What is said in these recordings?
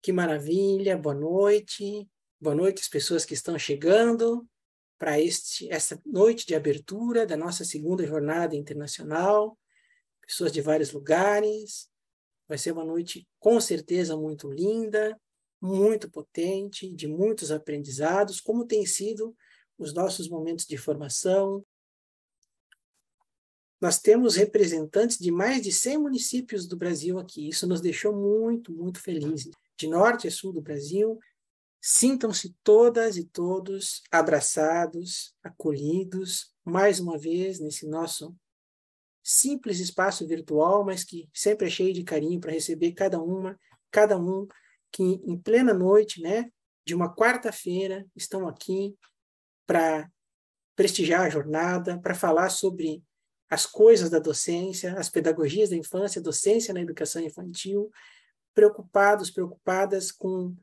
Que maravilha, boa noite. Boa noite às pessoas que estão chegando para essa noite de abertura da nossa segunda jornada internacional. Pessoas de vários lugares. Vai ser uma noite com certeza muito linda, muito potente, de muitos aprendizados, como tem sido os nossos momentos de formação. Nós temos representantes de mais de 100 municípios do Brasil aqui. Isso nos deixou muito, muito felizes. De norte a sul do Brasil, sintam-se todas e todos abraçados, acolhidos, mais uma vez, nesse nosso simples espaço virtual, mas que sempre é cheio de carinho para receber cada um que em plena noite, né, de uma quarta-feira, estão aqui para prestigiar a jornada, para falar sobre as coisas da docência, as pedagogias da infância, docência na educação infantil, preocupadas com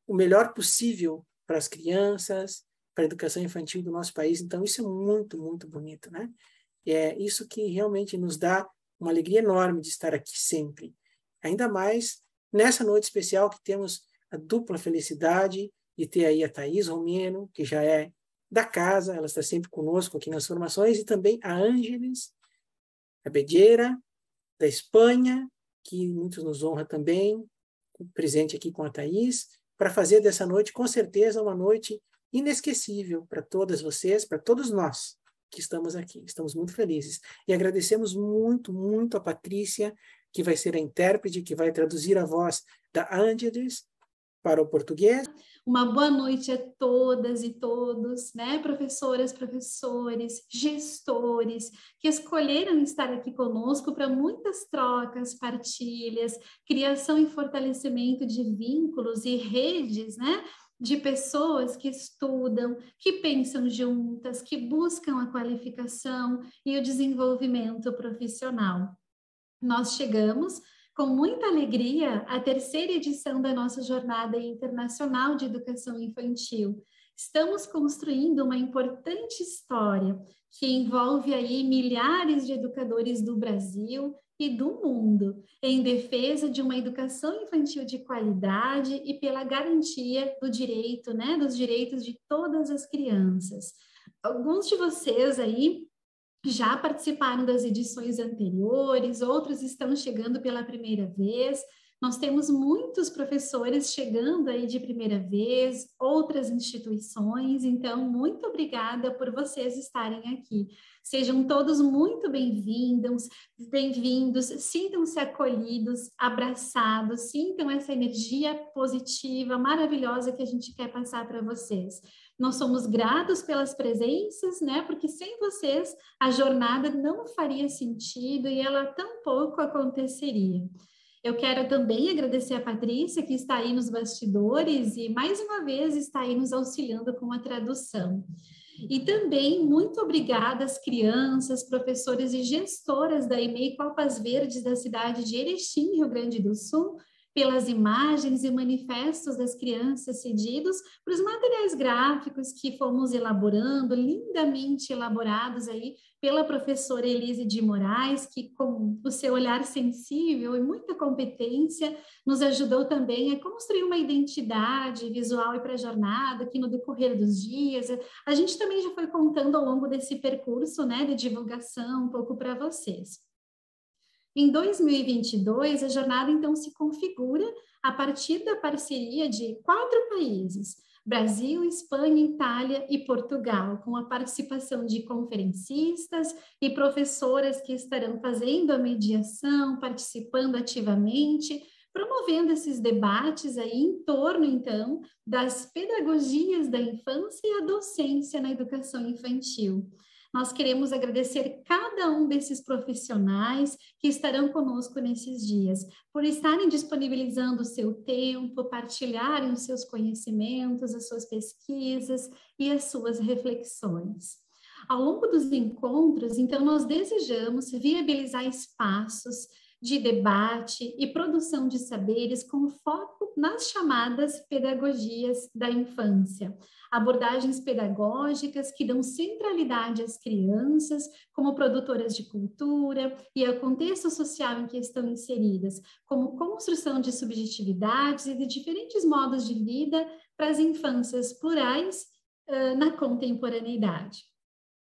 o melhor possível para as crianças, para a educação infantil do nosso país. Então, isso é muito, muito bonito, né? E é isso que realmente nos dá uma alegria enorme de estar aqui sempre. Ainda mais nessa noite especial que temos a dupla felicidade de ter aí a Thaís Romeno, que já é da casa, ela está sempre conosco aqui nas formações, e também a Ângeles, a Bedeira, da Espanha, que muito nos honra também, presente aqui com a Thaís, para fazer dessa noite, com certeza, uma noite inesquecível para todas vocês, para todos nós que estamos aqui. Estamos muito felizes. E agradecemos muito, muito a Patrícia, que vai ser a intérprete, que vai traduzir a voz da Ângeles para o português. Uma boa noite a todas e todos, né? Professoras, professores, gestores, que escolheram estar aqui conosco para muitas trocas, partilhas, criação e fortalecimento de vínculos e redes, né? De pessoas que estudam, que pensam juntas, que buscam a qualificação e o desenvolvimento profissional. Nós chegamos com muita alegria à terceira edição da nossa Jornada Internacional de Educação Infantil. Estamos construindo uma importante história que envolve aí milhares de educadores do Brasil e do mundo, em defesa de uma educação infantil de qualidade e pela garantia do direito, né, dos direitos de todas as crianças. Alguns de vocês aí já participaram das edições anteriores, outros estão chegando pela primeira vez. Nós temos muitos professores chegando aí de primeira vez, outras instituições, então muito obrigada por vocês estarem aqui. Sejam todos muito bem-vindos, sintam-se acolhidos, abraçados, sintam essa energia positiva, maravilhosa que a gente quer passar para vocês. Nós somos gratos pelas presenças, né? Porque sem vocês a jornada não faria sentido e ela tampouco aconteceria. Eu quero também agradecer a Patrícia, que está aí nos bastidores e mais uma vez está aí nos auxiliando com a tradução. E também muito obrigada às crianças, professores e gestoras da EMEI Copas Verdes da cidade de Erechim, Rio Grande do Sul, pelas imagens e manifestos das crianças cedidos, para os materiais gráficos que fomos elaborando, lindamente elaborados aí pela professora Elise de Moraes, que com o seu olhar sensível e muita competência nos ajudou também a construir uma identidade visual para a jornada, que no decorrer dos dias, a gente também já foi contando ao longo desse percurso, né, de divulgação um pouco para vocês. Em 2022, a jornada, então, se configura a partir da parceria de 4 países, Brasil, Espanha, Itália e Portugal, com a participação de conferencistas e professoras que estarão fazendo a mediação, participando ativamente, promovendo esses debates aí em torno, então, das pedagogias da infância e a docência na educação infantil. Nós queremos agradecer cada um desses profissionais que estarão conosco nesses dias, por estarem disponibilizando o seu tempo, partilharem os seus conhecimentos, as suas pesquisas e as suas reflexões. Ao longo dos encontros, então, nós desejamos viabilizar espaços de debate e produção de saberes com foco nas chamadas pedagogias da infância, abordagens pedagógicas que dão centralidade às crianças como produtoras de cultura e ao contexto social em que estão inseridas, como construção de subjetividades e de diferentes modos de vida para as infâncias plurais na contemporaneidade.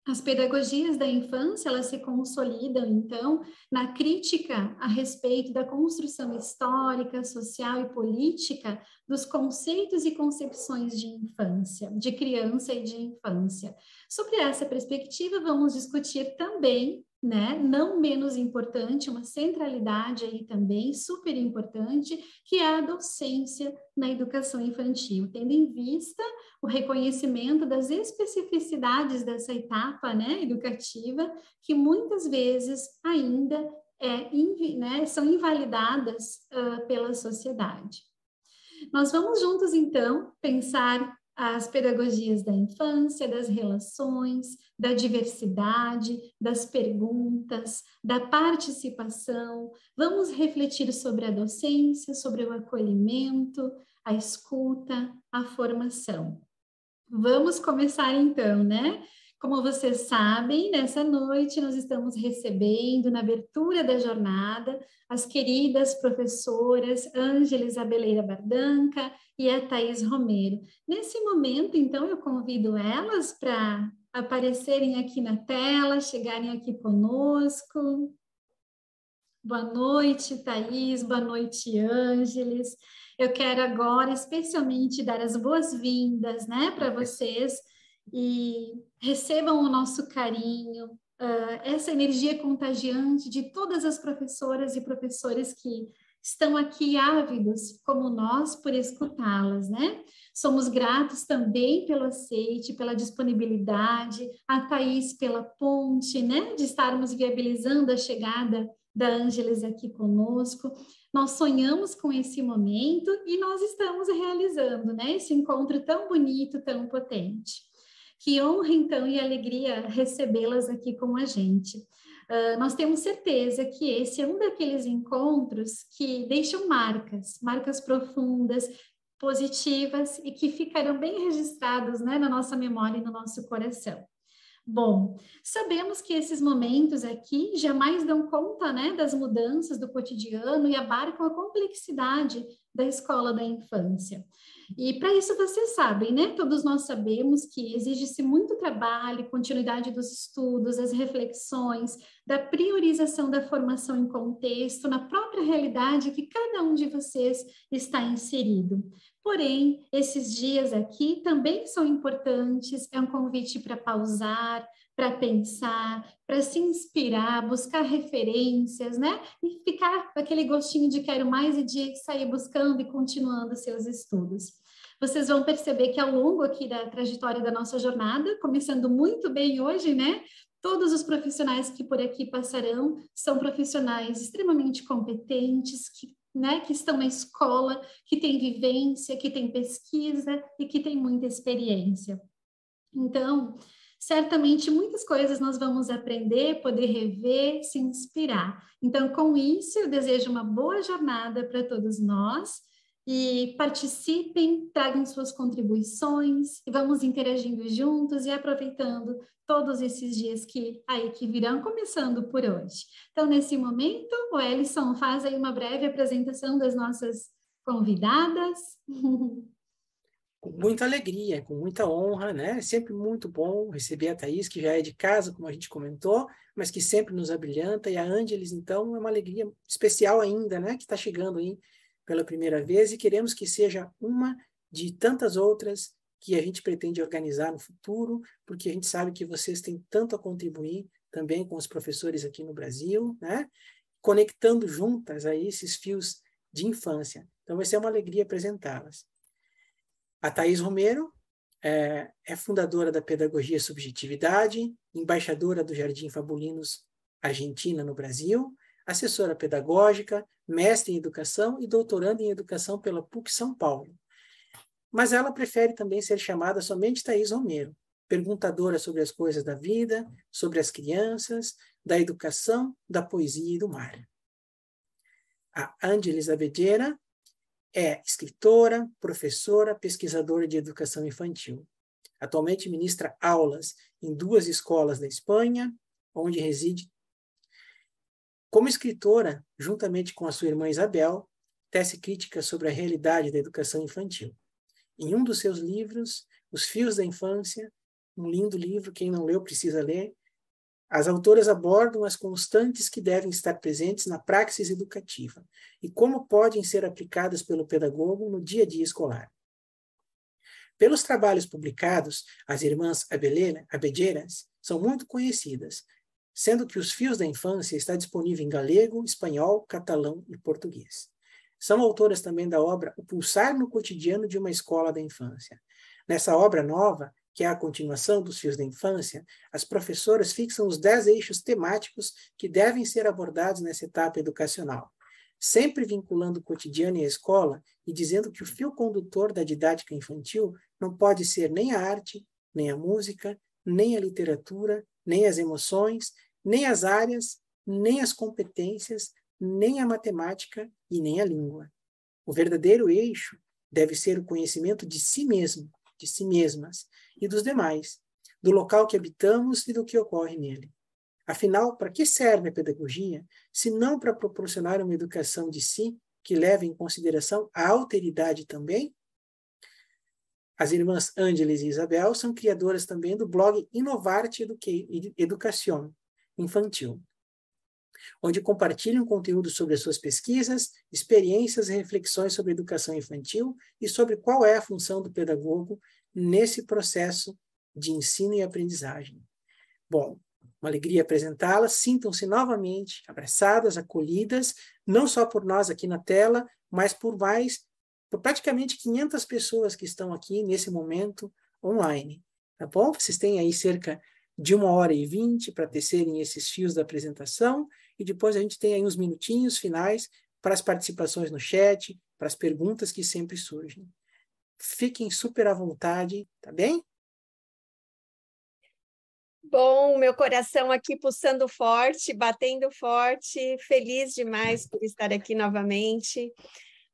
As pedagogias da infância, elas se consolidam, então, na crítica a respeito da construção histórica, social e política dos conceitos e concepções de infância, de criança e de infância. Sobre essa perspectiva, vamos discutir também, né, não menos importante, uma centralidade aí também, super importante, que é a docência na educação infantil, tendo em vista o reconhecimento das especificidades dessa etapa, né, educativa, que muitas vezes ainda são invalidadas pela sociedade. Nós vamos juntos, então, pensar as pedagogias da infância, das relações, da diversidade, das perguntas, da participação. Vamos refletir sobre a docência, sobre o acolhimento, a escuta, a formação. Vamos começar então, né? Como vocês sabem, nessa noite nós estamos recebendo, na abertura da jornada, as queridas professoras Ângeles Abeleira Bardanca e a Thaís Romero. Nesse momento, então, eu convido elas para aparecerem aqui na tela, chegarem aqui conosco. Boa noite, Thaís, boa noite, Ângeles. Eu quero agora especialmente dar as boas-vindas, né, para vocês, e recebam o nosso carinho, essa energia contagiante de todas as professoras e professores que estão aqui ávidos, como nós, por escutá-las, né? Somos gratos também pelo aceite, pela disponibilidade, a Thaís pela ponte, né? De estarmos viabilizando a chegada da Ângeles aqui conosco. Nós sonhamos com esse momento e nós estamos realizando, né? Esse encontro tão bonito, tão potente. Que honra, então, e alegria recebê-las aqui com a gente. Nós temos certeza que esse é um daqueles encontros que deixam marcas profundas, positivas e que ficarão bem registrados, né, na nossa memória e no nosso coração. Bom, sabemos que esses momentos aqui jamais dão conta, né, das mudanças do cotidiano e abarcam a complexidade da escola da infância. E para isso vocês sabem, né? Todos nós sabemos que exige-se muito trabalho, continuidade dos estudos, as reflexões, da priorização da formação em contexto, na própria realidade que cada um de vocês está inserido. Porém, esses dias aqui também são importantes, é um convite para pausar, para pensar, para se inspirar, buscar referências, né? E ficar com aquele gostinho de quero mais e de sair buscando e continuando seus estudos. Vocês vão perceber que ao longo aqui da trajetória da nossa jornada, começando muito bem hoje, né? Todos os profissionais que por aqui passarão são profissionais extremamente competentes, que estão na escola, que têm vivência, que têm pesquisa e que têm muita experiência. Então, certamente muitas coisas nós vamos aprender, poder rever, se inspirar. Então, com isso, eu desejo uma boa jornada para todos nós e participem, tragam suas contribuições e vamos interagindo juntos e aproveitando todos esses dias que virão, começando por hoje. Então, nesse momento, o Ellison faz aí uma breve apresentação das nossas convidadas. Com muita alegria, com muita honra, né? É sempre muito bom receber a Thaís, que já é de casa, como a gente comentou, mas que sempre nos abrilhanta, e a Ângeles, então, é uma alegria especial ainda, né? Que está chegando aí pela primeira vez, e queremos que seja uma de tantas outras que a gente pretende organizar no futuro, porque a gente sabe que vocês têm tanto a contribuir também com os professores aqui no Brasil, né? Conectando juntas aí esses fios de infância. Então, vai ser uma alegria apresentá-las. A Thaís Romero é fundadora da Pedagogia Subjetividade, embaixadora do Jardim Fabulinos Argentina no Brasil, assessora pedagógica, mestre em educação e doutoranda em educação pela PUC São Paulo. Mas ela prefere também ser chamada somente Thaís Romero, perguntadora sobre as coisas da vida, sobre as crianças, da educação, da poesia e do mar. A Ângeles Abeleira é escritora, professora, pesquisadora de educação infantil. Atualmente ministra aulas em 2 escolas da Espanha, onde reside. Como escritora, juntamente com a sua irmã Isabel, tece críticas sobre a realidade da educação infantil. Em um dos seus livros, Os Fios da Infância, um lindo livro, quem não leu precisa ler, as autoras abordam as constantes que devem estar presentes na praxis educativa e como podem ser aplicadas pelo pedagogo no dia a dia escolar. Pelos trabalhos publicados, as irmãs Abelleiras são muito conhecidas, sendo que Os Fios da Infância está disponível em galego, espanhol, catalão e português. São autoras também da obra O Pulsar no Cotidiano de uma Escola da Infância. Nessa obra nova, que é a continuação dos Fios da Infância, as professoras fixam os 10 eixos temáticos que devem ser abordados nessa etapa educacional, sempre vinculando o cotidiano e a escola e dizendo que o fio condutor da didática infantil não pode ser nem a arte, nem a música, nem a literatura, nem as emoções, nem as áreas, nem as competências, nem a matemática e nem a língua. O verdadeiro eixo deve ser o conhecimento de si mesmo, de si mesmas e dos demais, do local que habitamos e do que ocorre nele. Afinal, para que serve a pedagogia, se não para proporcionar uma educação de si que leve em consideração a alteridade também? As irmãs Ângeles e Isabel são criadoras também do blog Innovarte Educação Infantil, onde compartilham conteúdo sobre as suas pesquisas, experiências e reflexões sobre educação infantil e sobre qual é a função do pedagogo nesse processo de ensino e aprendizagem. Bom, uma alegria apresentá-las, sintam-se novamente abraçadas, acolhidas, não só por nós aqui na tela, mas por praticamente 500 pessoas que estão aqui nesse momento online, tá bom? Vocês têm aí cerca de 1h20 para tecerem esses fios da apresentação e depois a gente tem aí uns minutinhos finais para as participações no chat, para as perguntas que sempre surgem. Fiquem super à vontade, tá bem? Bom, meu coração aqui pulsando forte, batendo forte, feliz demais por estar aqui novamente.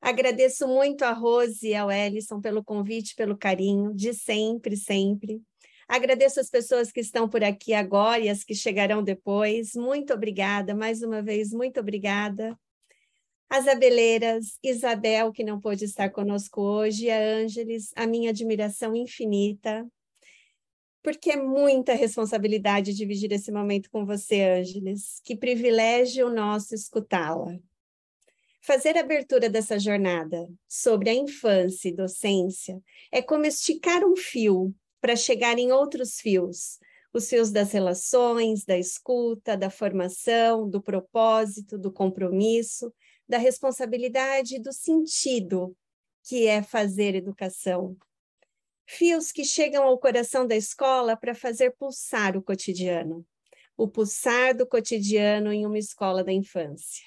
Agradeço muito a Rose e ao Ellison pelo convite, pelo carinho, de sempre, sempre. Agradeço as pessoas que estão por aqui agora e as que chegarão depois. Muito obrigada, mais uma vez, muito obrigada. As abeleiras, Isabel, que não pôde estar conosco hoje, a Ângeles, a minha admiração infinita, porque é muita responsabilidade dividir esse momento com você, Ângeles. Que privilégio nosso escutá-la. Fazer a abertura dessa jornada sobre a infância e docência é como esticar um fio para chegar em outros fios, os fios das relações, da escuta, da formação, do propósito, do compromisso, da responsabilidade e do sentido que é fazer educação. Fios que chegam ao coração da escola para fazer pulsar o cotidiano. O pulsar do cotidiano em uma escola da infância.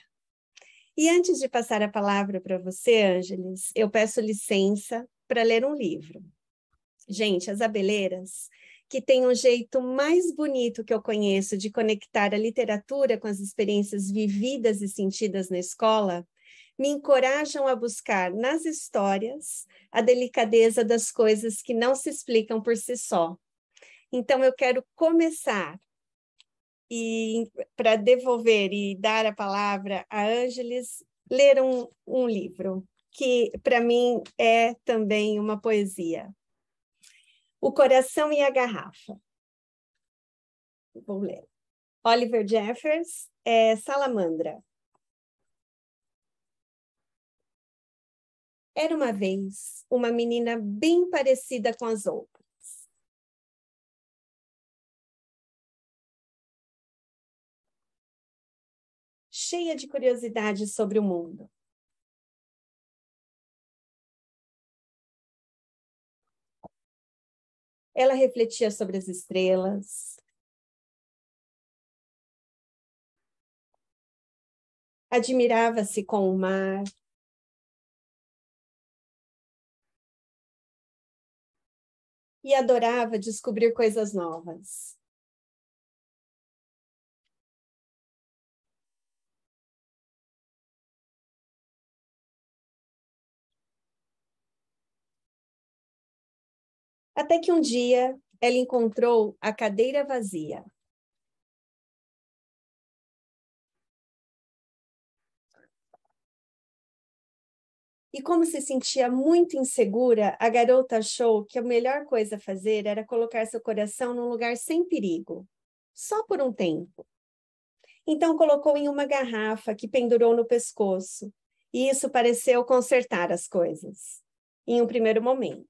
E antes de passar a palavra para você, Ângeles, eu peço licença para ler um livro. Gente, as abeleiras, que tem um jeito mais bonito que eu conheço de conectar a literatura com as experiências vividas e sentidas na escola, me encorajam a buscar nas histórias a delicadeza das coisas que não se explicam por si só. Então, eu quero começar para devolver e dar a palavra a Ângeles, ler um livro, que para mim é também uma poesia. O Coração e a Garrafa. Vou ler. Oliver Jeffers, Salamandra. Era uma vez uma menina bem parecida com as outras. Cheia de curiosidade sobre o mundo. Ela refletia sobre as estrelas, admirava-se com o mar, e adorava descobrir coisas novas. Até que um dia ela encontrou a cadeira vazia. E como se sentia muito insegura, a garota achou que a melhor coisa a fazer era colocar seu coração num lugar sem perigo, só por um tempo. Então colocou em uma garrafa que pendurou no pescoço, e isso pareceu consertar as coisas, em um primeiro momento.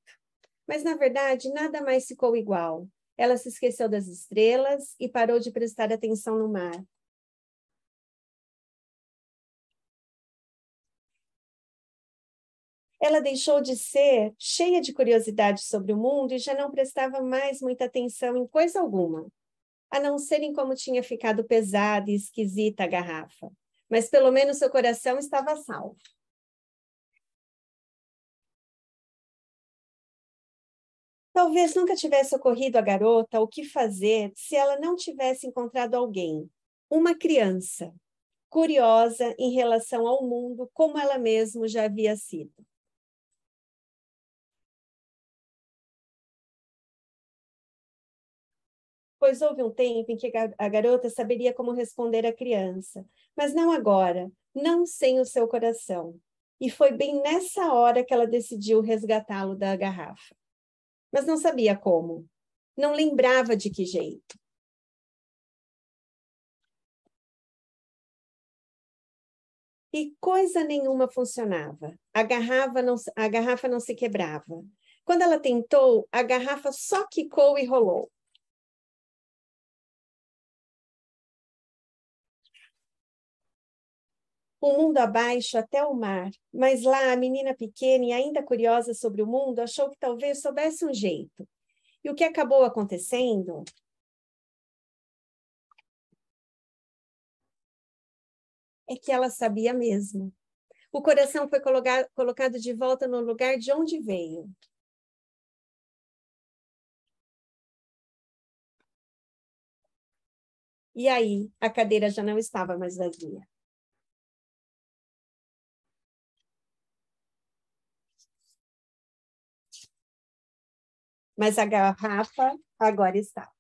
Mas, na verdade, nada mais ficou igual. Ela se esqueceu das estrelas e parou de prestar atenção no mar. Ela deixou de ser cheia de curiosidade sobre o mundo e já não prestava mais muita atenção em coisa alguma, a não ser em como tinha ficado pesada e esquisita a garrafa. Mas pelo menos seu coração estava salvo. Talvez nunca tivesse ocorrido à garota o que fazer se ela não tivesse encontrado alguém, uma criança, curiosa em relação ao mundo como ela mesma já havia sido. Pois houve um tempo em que a garota saberia como responder à criança, mas não agora, não sem o seu coração. E foi bem nessa hora que ela decidiu resgatá-lo da garrafa. Mas não sabia como, não lembrava de que jeito. E coisa nenhuma funcionava. A garrafa não se quebrava. Quando ela tentou, a garrafa só quicou e rolou. O mundo abaixo até o mar, mas lá a menina pequena e ainda curiosa sobre o mundo achou que talvez soubesse um jeito. E o que acabou acontecendo é que ela sabia mesmo. O coração foi colocado de volta no lugar de onde veio. E aí, a cadeira já não estava mais vazia. Mas a garrafa agora está.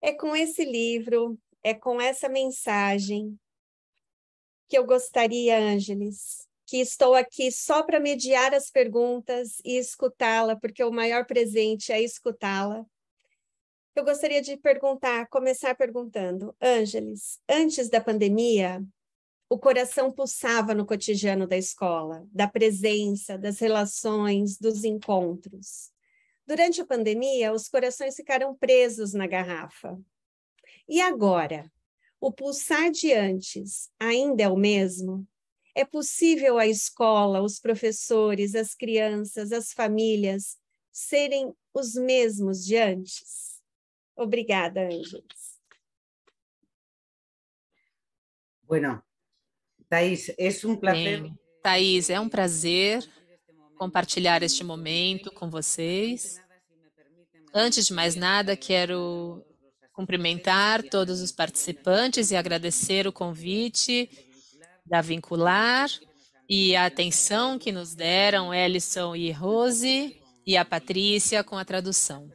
É com esse livro, é com essa mensagem que eu gostaria, Ângeles, que estou aqui só para mediar as perguntas e escutá-la, porque o maior presente é escutá-la. Eu gostaria de começar perguntando, Ângeles, antes da pandemia, o coração pulsava no cotidiano da escola, da presença, das relações, dos encontros. Durante a pandemia, os corações ficaram presos na garrafa. E agora? O pulsar de antes ainda é o mesmo? É possível a escola, os professores, as crianças, as famílias serem os mesmos de antes? Obrigada, Ângeles. Bueno, Thais, é um prazer. Bem, Thaís, é um prazer compartilhar este momento com vocês. Antes de mais nada, quero cumprimentar todos os participantes e agradecer o convite da Vincular e a atenção que nos deram Ellison e Rose e a Patrícia com a tradução.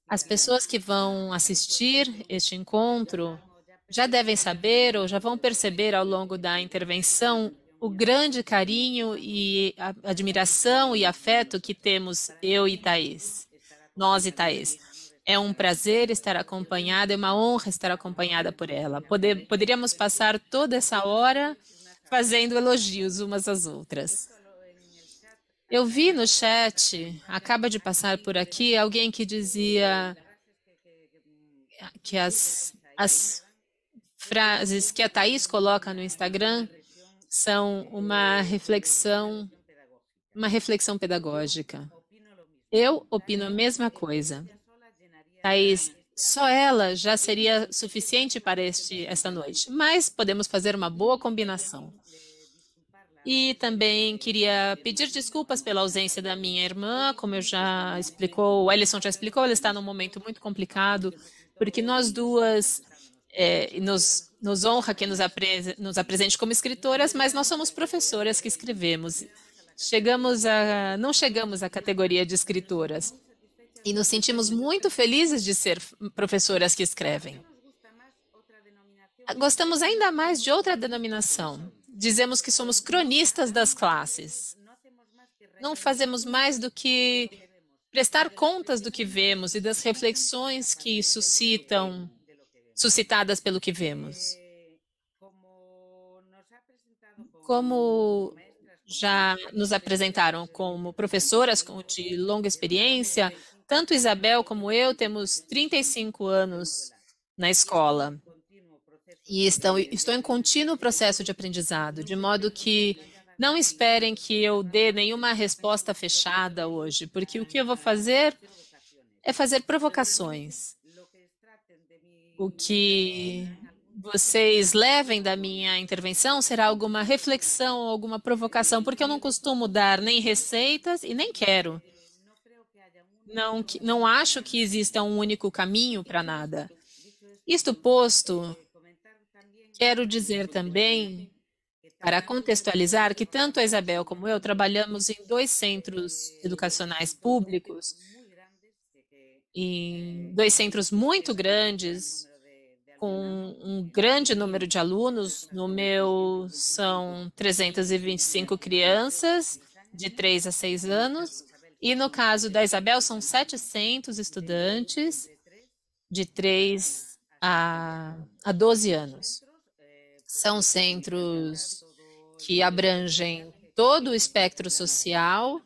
As pessoas que vão assistir este encontro já devem saber ou já vão perceber ao longo da intervenção o grande carinho e admiração e afeto que temos eu e Thaís, nós e Thaís. É um prazer estar acompanhada, é uma honra estar acompanhada por ela. Poderíamos passar toda essa hora fazendo elogios umas às outras. Eu vi no chat, acaba de passar por aqui, alguém que dizia que as frases que a Thaís coloca no Instagram são uma reflexão pedagógica. Eu opino a mesma coisa. Thaís, só ela já seria suficiente para essa noite, mas podemos fazer uma boa combinação. E também queria pedir desculpas pela ausência da minha irmã, como eu já explicou, o Ellison já explicou, ela está num momento muito complicado, porque nós duas nos honra que nos apresente como escritoras, mas nós somos professoras que escrevemos. não chegamos à categoria de escritoras. E nos sentimos muito felizes de ser professoras que escrevem. Gostamos ainda mais de outra denominação. Dizemos que somos cronistas das classes. Não fazemos mais do que prestar contas do que vemos e das reflexões que suscitadas pelo que vemos. Como já nos apresentaram como professoras de longa experiência, tanto Isabel como eu temos 35 anos na escola. E estou em contínuo processo de aprendizado, de modo que não esperem que eu dê nenhuma resposta fechada hoje, porque o que eu vou fazer é fazer provocações. O que vocês levem da minha intervenção será alguma reflexão, alguma provocação, porque eu não costumo dar nem receitas e nem quero. Não acho que exista um único caminho para nada. Isto posto, quero dizer também, para contextualizar, que tanto a Isabel como eu trabalhamos em 2 centros educacionais públicos, em 2 centros muito grandes, com um grande número de alunos. No meu são 325 crianças de 3 a 6 anos, e no caso da Isabel são 700 estudantes de 3 a 12 anos. São centros que abrangem todo o espectro social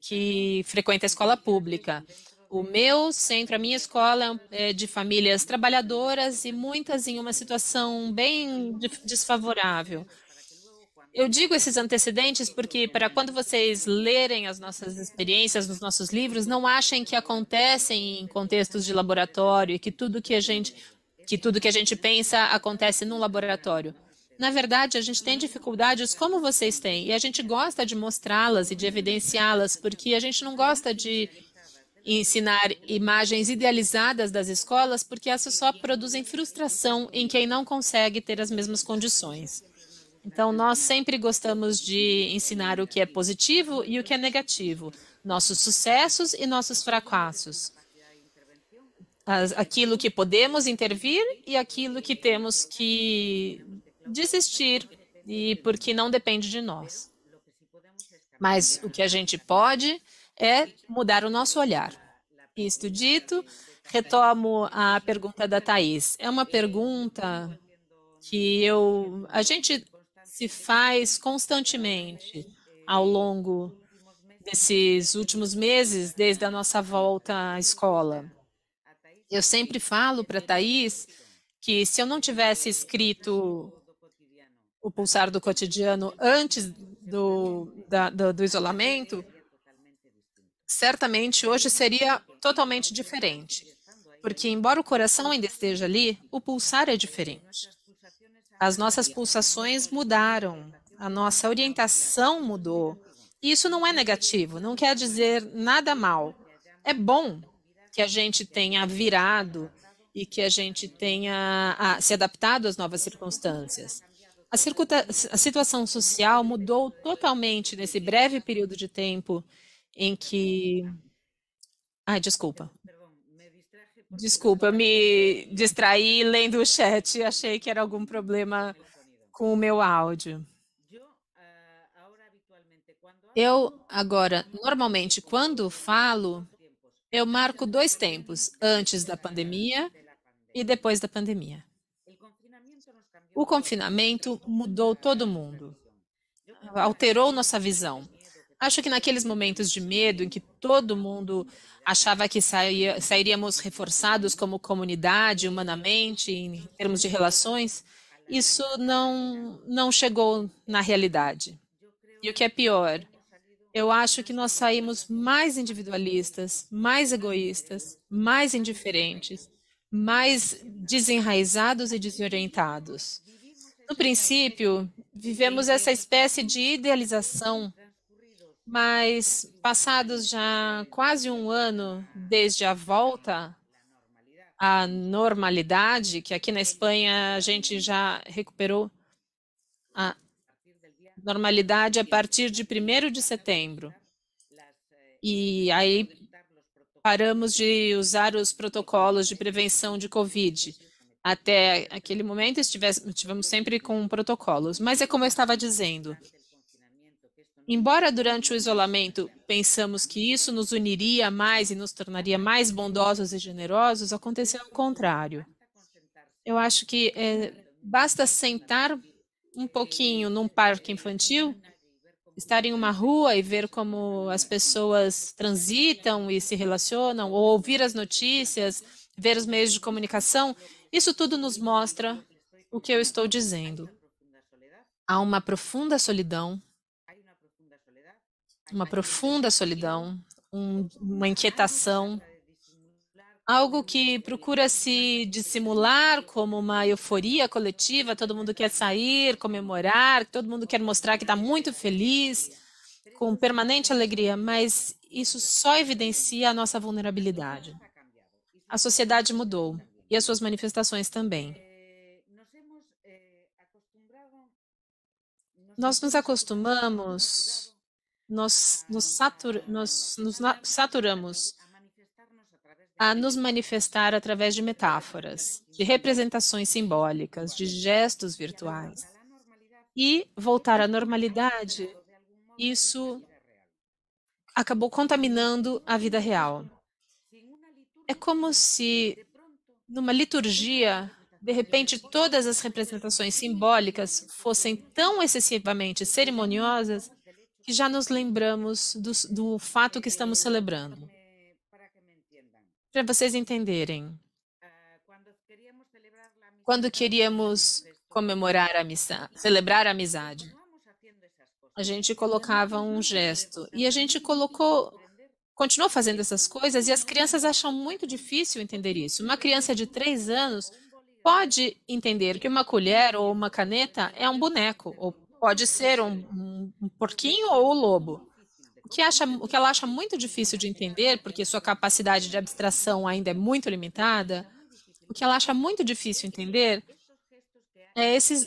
que frequenta a escola pública. O meu centro, a minha escola é de famílias trabalhadoras e muitas em uma situação bem desfavorável. Eu digo esses antecedentes porque, para quando vocês lerem as nossas experiências nos nossos livros, não achem que acontecem em contextos de laboratório e que tudo que a gente pensa acontece num laboratório. Na verdade, a gente tem dificuldades como vocês têm, e a gente gosta de mostrá-las e de evidenciá-las, porque a gente não gosta de ensinar imagens idealizadas das escolas, porque essas só produzem frustração em quem não consegue ter as mesmas condições. Então, nós sempre gostamos de ensinar o que é positivo e o que é negativo, nossos sucessos e nossos fracassos. Aquilo que podemos intervir e aquilo que temos que desistir, e porque não depende de nós. Mas o que a gente pode é mudar o nosso olhar. Isto dito, retomo a pergunta da Thais. É uma pergunta que a gente se faz constantemente ao longo desses últimos meses, desde a nossa volta à escola. Eu sempre falo para a Thais que se eu não tivesse escrito o Pulsar do Cotidiano antes do isolamento, certamente hoje seria totalmente diferente. Porque, embora o coração ainda esteja ali, o pulsar é diferente. As nossas pulsações mudaram, a nossa orientação mudou. E isso não é negativo, não quer dizer nada mal. É bom que a gente tenha virado e que a gente tenha se adaptado às novas circunstâncias. A situação social mudou totalmente nesse breve período de tempo em que... Ai, desculpa. Desculpa, eu me distraí lendo o chat. Achei que era algum problema com o meu áudio. Eu, agora, normalmente, quando falo, eu marco 2 tempos, antes da pandemia e depois da pandemia. O confinamento mudou todo mundo, alterou nossa visão. Acho que naqueles momentos de medo em que todo mundo achava que sairíamos reforçados como comunidade, humanamente, em termos de relações, isso não chegou na realidade. E o que é pior, eu acho que nós saímos mais individualistas, mais egoístas, mais indiferentes, mais desenraizados e desorientados. No princípio, vivemos essa espécie de idealização, mas passados já quase 1 ano desde a volta à normalidade, que aqui na Espanha a gente já recuperou normalidade a partir de 1º de setembro. E aí paramos de usar os protocolos de prevenção de Covid. Até aquele momento estivemos sempre com protocolos. Mas é como eu estava dizendo, embora durante o isolamento pensamos que isso nos uniria mais e nos tornaria mais bondosos e generosos, aconteceu o contrário. Eu acho que basta sentar um pouquinho num parque infantil, estar em uma rua e ver como as pessoas transitam e se relacionam, ou ouvir as notícias, ver os meios de comunicação, isso tudo nos mostra o que eu estou dizendo. Há uma profunda solidão, uma inquietação, algo que procura se dissimular como uma euforia coletiva, todo mundo quer sair, comemorar, todo mundo quer mostrar que está muito feliz, com permanente alegria, mas isso só evidencia a nossa vulnerabilidade. A sociedade mudou e as suas manifestações também. Nós nos acostumamos, nos saturamos a nos manifestar através de metáforas, de representações simbólicas, de gestos virtuais. E voltar à normalidade, isso acabou contaminando a vida real. É como se, numa liturgia, de repente, todas as representações simbólicas fossem tão excessivamente cerimoniosas que já nos lembramos do fato que estamos celebrando. Para vocês entenderem, quando queríamos celebrar a amizade, a gente colocava um gesto e a gente continuou fazendo essas coisas e as crianças acham muito difícil entender isso. Uma criança de 3 anos pode entender que uma colher ou uma caneta é um boneco, ou pode ser um porquinho ou o lobo. O que ela acha muito difícil de entender, porque sua capacidade de abstração ainda é muito limitada, o que ela acha muito difícil entender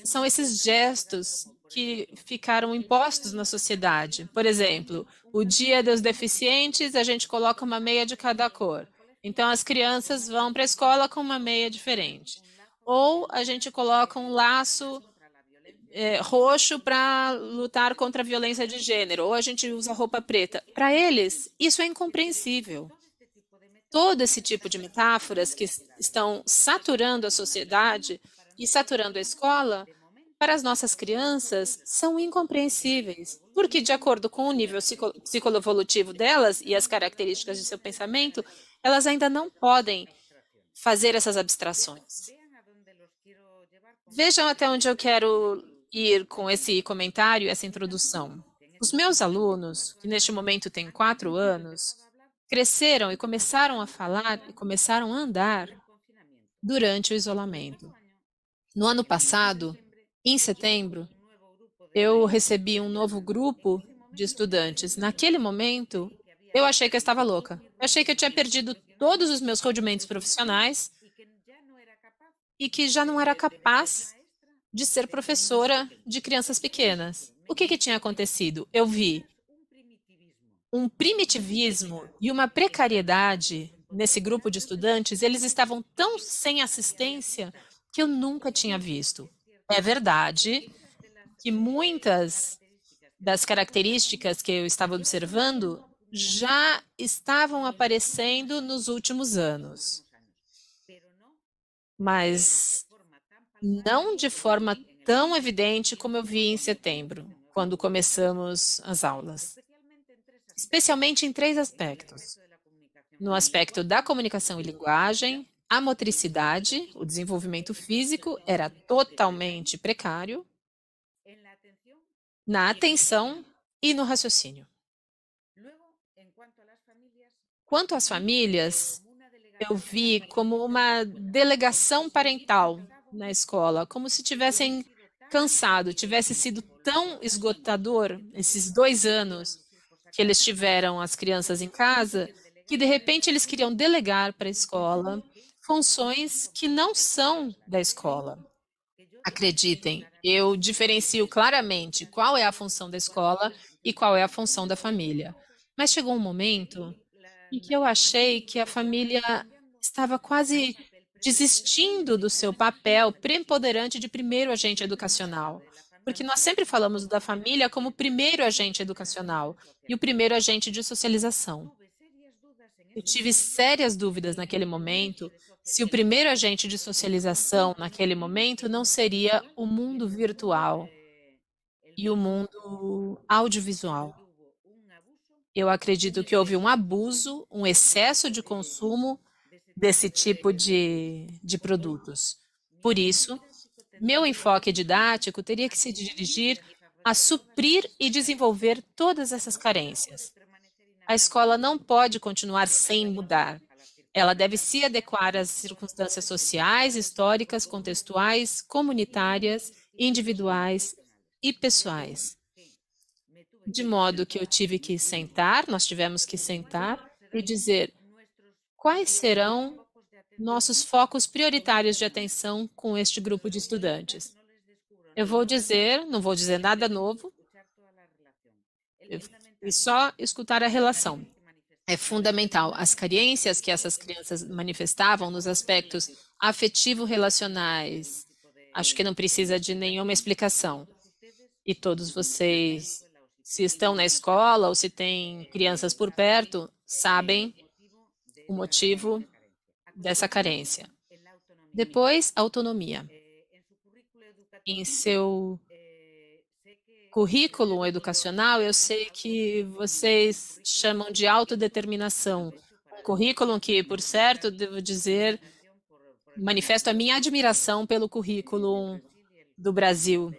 são esses gestos que ficaram impostos na sociedade. Por exemplo, o Dia dos Deficientes, a gente coloca uma meia de cada cor. Então, as crianças vão para a escola com uma meia diferente. Ou a gente coloca um laço roxo para lutar contra a violência de gênero, ou a gente usa roupa preta. Para eles, isso é incompreensível. Todo esse tipo de metáforas que estão saturando a sociedade e saturando a escola, para as nossas crianças, são incompreensíveis, porque, de acordo com o nível psicoevolutivo delas e as características de seu pensamento, elas ainda não podem fazer essas abstrações. Vejam até onde eu quero ir com esse comentário, essa introdução. Os meus alunos, que neste momento têm 4 anos, cresceram e começaram a falar e começaram a andar durante o isolamento. No ano passado, em setembro, eu recebi um novo grupo de estudantes. Naquele momento, eu achei que eu estava louca. Eu achei que eu tinha perdido todos os meus rudimentos profissionais e que já não era capaz de ser professora de crianças pequenas. O que tinha acontecido? Eu vi um primitivismo e uma precariedade nesse grupo de estudantes. Eles estavam tão sem assistência que eu nunca tinha visto. É verdade que muitas das características que eu estava observando já estavam aparecendo nos últimos anos, mas não de forma tão evidente como eu vi em setembro, quando começamos as aulas. Especialmente em 3 aspectos. No aspecto da comunicação e linguagem, a motricidade, o desenvolvimento físico era totalmente precário, na atenção e no raciocínio. Quanto às famílias, eu vi como uma delegação parental na escola, como se tivessem cansado, tivesse sido tão esgotador esses 2 anos que eles tiveram as crianças em casa, que de repente eles queriam delegar para a escola funções que não são da escola. Acreditem, Eu diferencio claramente qual é a função da escola e qual é a função da família. Mas chegou um momento em que eu achei que a família estava quase desistindo do seu papel preponderante de primeiro agente educacional. Porque nós sempre falamos da família como primeiro agente educacional e o primeiro agente de socialização. Eu tive sérias dúvidas naquele momento se o primeiro agente de socialização naquele momento não seria o mundo virtual e o mundo audiovisual. Eu acredito que houve um abuso, um excesso de consumo desse tipo de produtos. Por isso, meu enfoque didático teria que se dirigir a suprir e desenvolver todas essas carências. A escola não pode continuar sem mudar. Ela deve se adequar às circunstâncias sociais, históricas, contextuais, comunitárias, individuais e pessoais. De modo que eu tive que sentar, nós tivemos que sentar e dizer quais serão nossos focos prioritários de atenção com este grupo de estudantes. Eu vou dizer, não vou dizer nada novo, e só escutar a relação. É fundamental. As carências que essas crianças manifestavam nos aspectos afetivo-relacionais, acho que não precisa de nenhuma explicação. E todos vocês, se estão na escola ou se têm crianças por perto, sabem o motivo dessa carência. Depois, autonomia. Em seu currículo educacional, eu sei que vocês chamam de autodeterminação. Um currículo que, por certo, devo dizer, manifesto a minha admiração pelo currículo do Brasil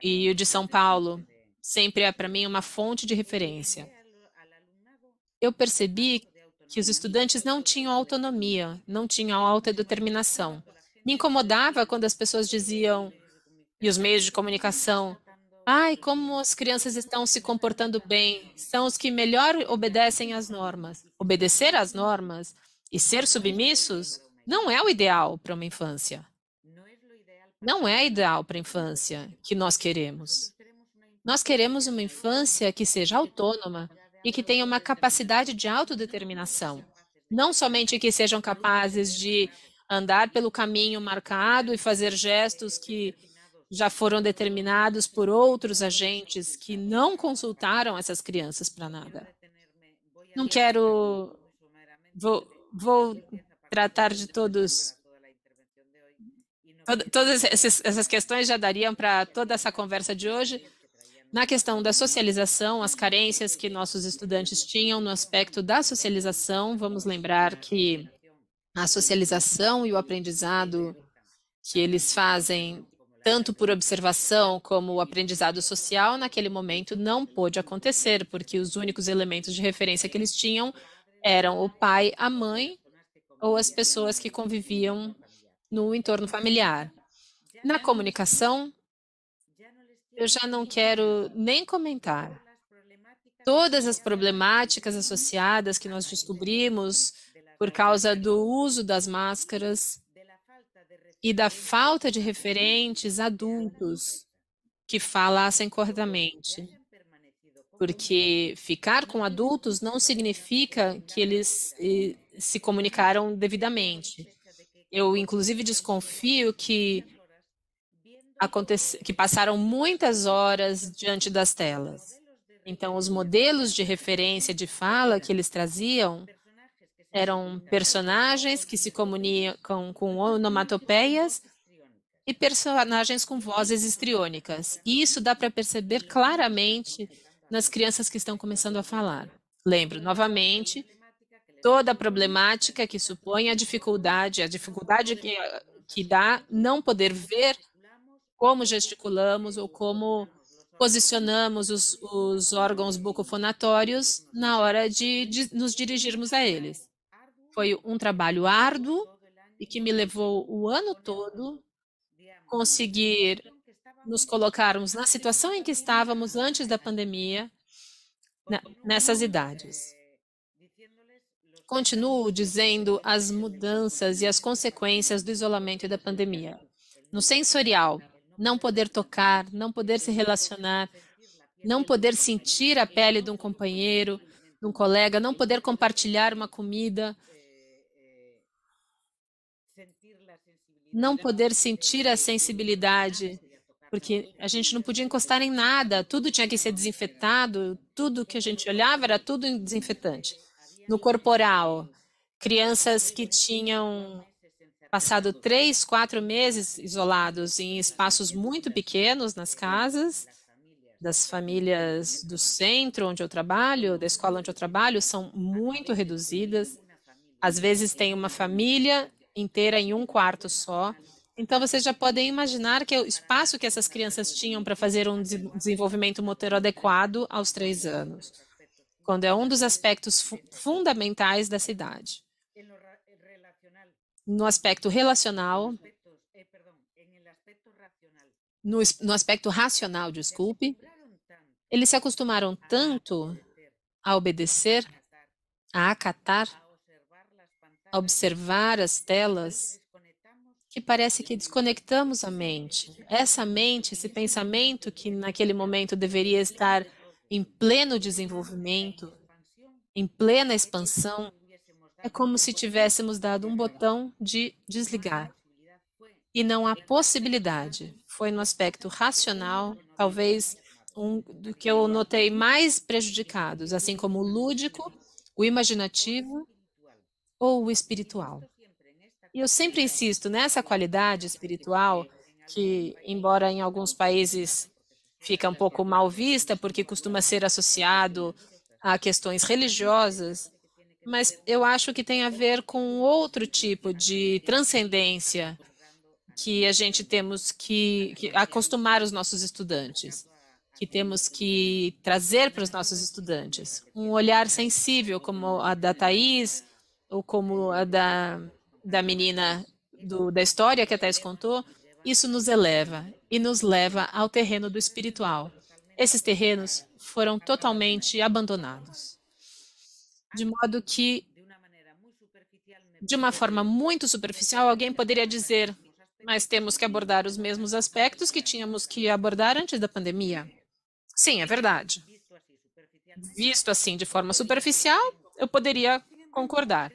e o de São Paulo. Sempre é, para mim, uma fonte de referência. Eu percebi que os estudantes não tinham autonomia, não tinham autodeterminação. Me incomodava quando as pessoas diziam, e os meios de comunicação, ai, como as crianças estão se comportando bem, são os que melhor obedecem às normas. Obedecer às normas e ser submissos não é o ideal para uma infância. Não é ideal para a infância que nós queremos. Nós queremos uma infância que seja autônoma e que tenha uma capacidade de autodeterminação. Não somente que sejam capazes de andar pelo caminho marcado e fazer gestos que já foram determinados por outros agentes que não consultaram essas crianças para nada. Não quero... Vou tratar de todos... Todas essas questões já dariam para toda essa conversa de hoje. Na questão da socialização, as carências que nossos estudantes tinham no aspecto da socialização, vamos lembrar que a socialização e o aprendizado que eles fazem tanto por observação como o aprendizado social, naquele momento não pôde acontecer, porque os únicos elementos de referência que eles tinham eram o pai, a mãe ou as pessoas que conviviam no entorno familiar. Na comunicação, eu já não quero nem comentar. Todas as problemáticas associadas que nós descobrimos por causa do uso das máscaras e da falta de referentes adultos que falassem corretamente. Porque ficar com adultos não significa que eles se comunicaram devidamente. Eu, inclusive, desconfio que passaram muitas horas diante das telas. Então, os modelos de referência de fala que eles traziam eram personagens que se comunicam com onomatopeias e personagens com vozes histriônicas. E isso dá para perceber claramente nas crianças que estão começando a falar. Lembro, novamente, toda a problemática que supõe a dificuldade que dá não poder ver como gesticulamos ou como posicionamos os órgãos bucofonatórios na hora de nos dirigirmos a eles. Foi um trabalho árduo e que me levou o ano todo conseguir nos colocarmos na situação em que estávamos antes da pandemia, nessas idades. Continuo dizendo as mudanças e as consequências do isolamento e da pandemia. No sensorial, não poder tocar, não poder se relacionar, não poder sentir a pele de um companheiro, de um colega, não poder compartilhar uma comida, não poder sentir a sensibilidade, porque a gente não podia encostar em nada, tudo tinha que ser desinfetado, tudo que a gente olhava era tudo desinfetante. No corporal, crianças que tinham passado 3, 4 meses isolados em espaços muito pequenos nas casas, das famílias do centro onde eu trabalho, da escola onde eu trabalho, são muito reduzidas. Às vezes tem uma família inteira em um quarto só. Então, vocês já podem imaginar que o espaço que essas crianças tinham para fazer um desenvolvimento motor adequado aos 3 anos, quando é um dos aspectos fundamentais da cidade. No aspecto relacional, no aspecto racional, desculpe, eles se acostumaram tanto a obedecer, a acatar, a observar as telas, que parece que desconectamos a mente. Essa mente, esse pensamento que naquele momento deveria estar em pleno desenvolvimento, em plena expansão, é como se tivéssemos dado um botão de desligar. E não há possibilidade. Foi no aspecto racional, talvez do que eu notei mais prejudicados, assim como o lúdico, o imaginativo ou o espiritual. E eu sempre insisto nessa qualidade espiritual, que, embora em alguns países fica um pouco mal vista, porque costuma ser associado a questões religiosas, mas eu acho que tem a ver com outro tipo de transcendência que a gente temos que acostumar os nossos estudantes, que temos que trazer para os nossos estudantes. Um olhar sensível, como a da Thais, ou como a da menina da história que a Thais contou, isso nos eleva e nos leva ao terreno do espiritual. Esses terrenos foram totalmente abandonados. De modo que, de uma forma muito superficial, alguém poderia dizer, mas temos que abordar os mesmos aspectos que tínhamos que abordar antes da pandemia. Sim, é verdade. Visto assim de forma superficial, eu poderia concordar.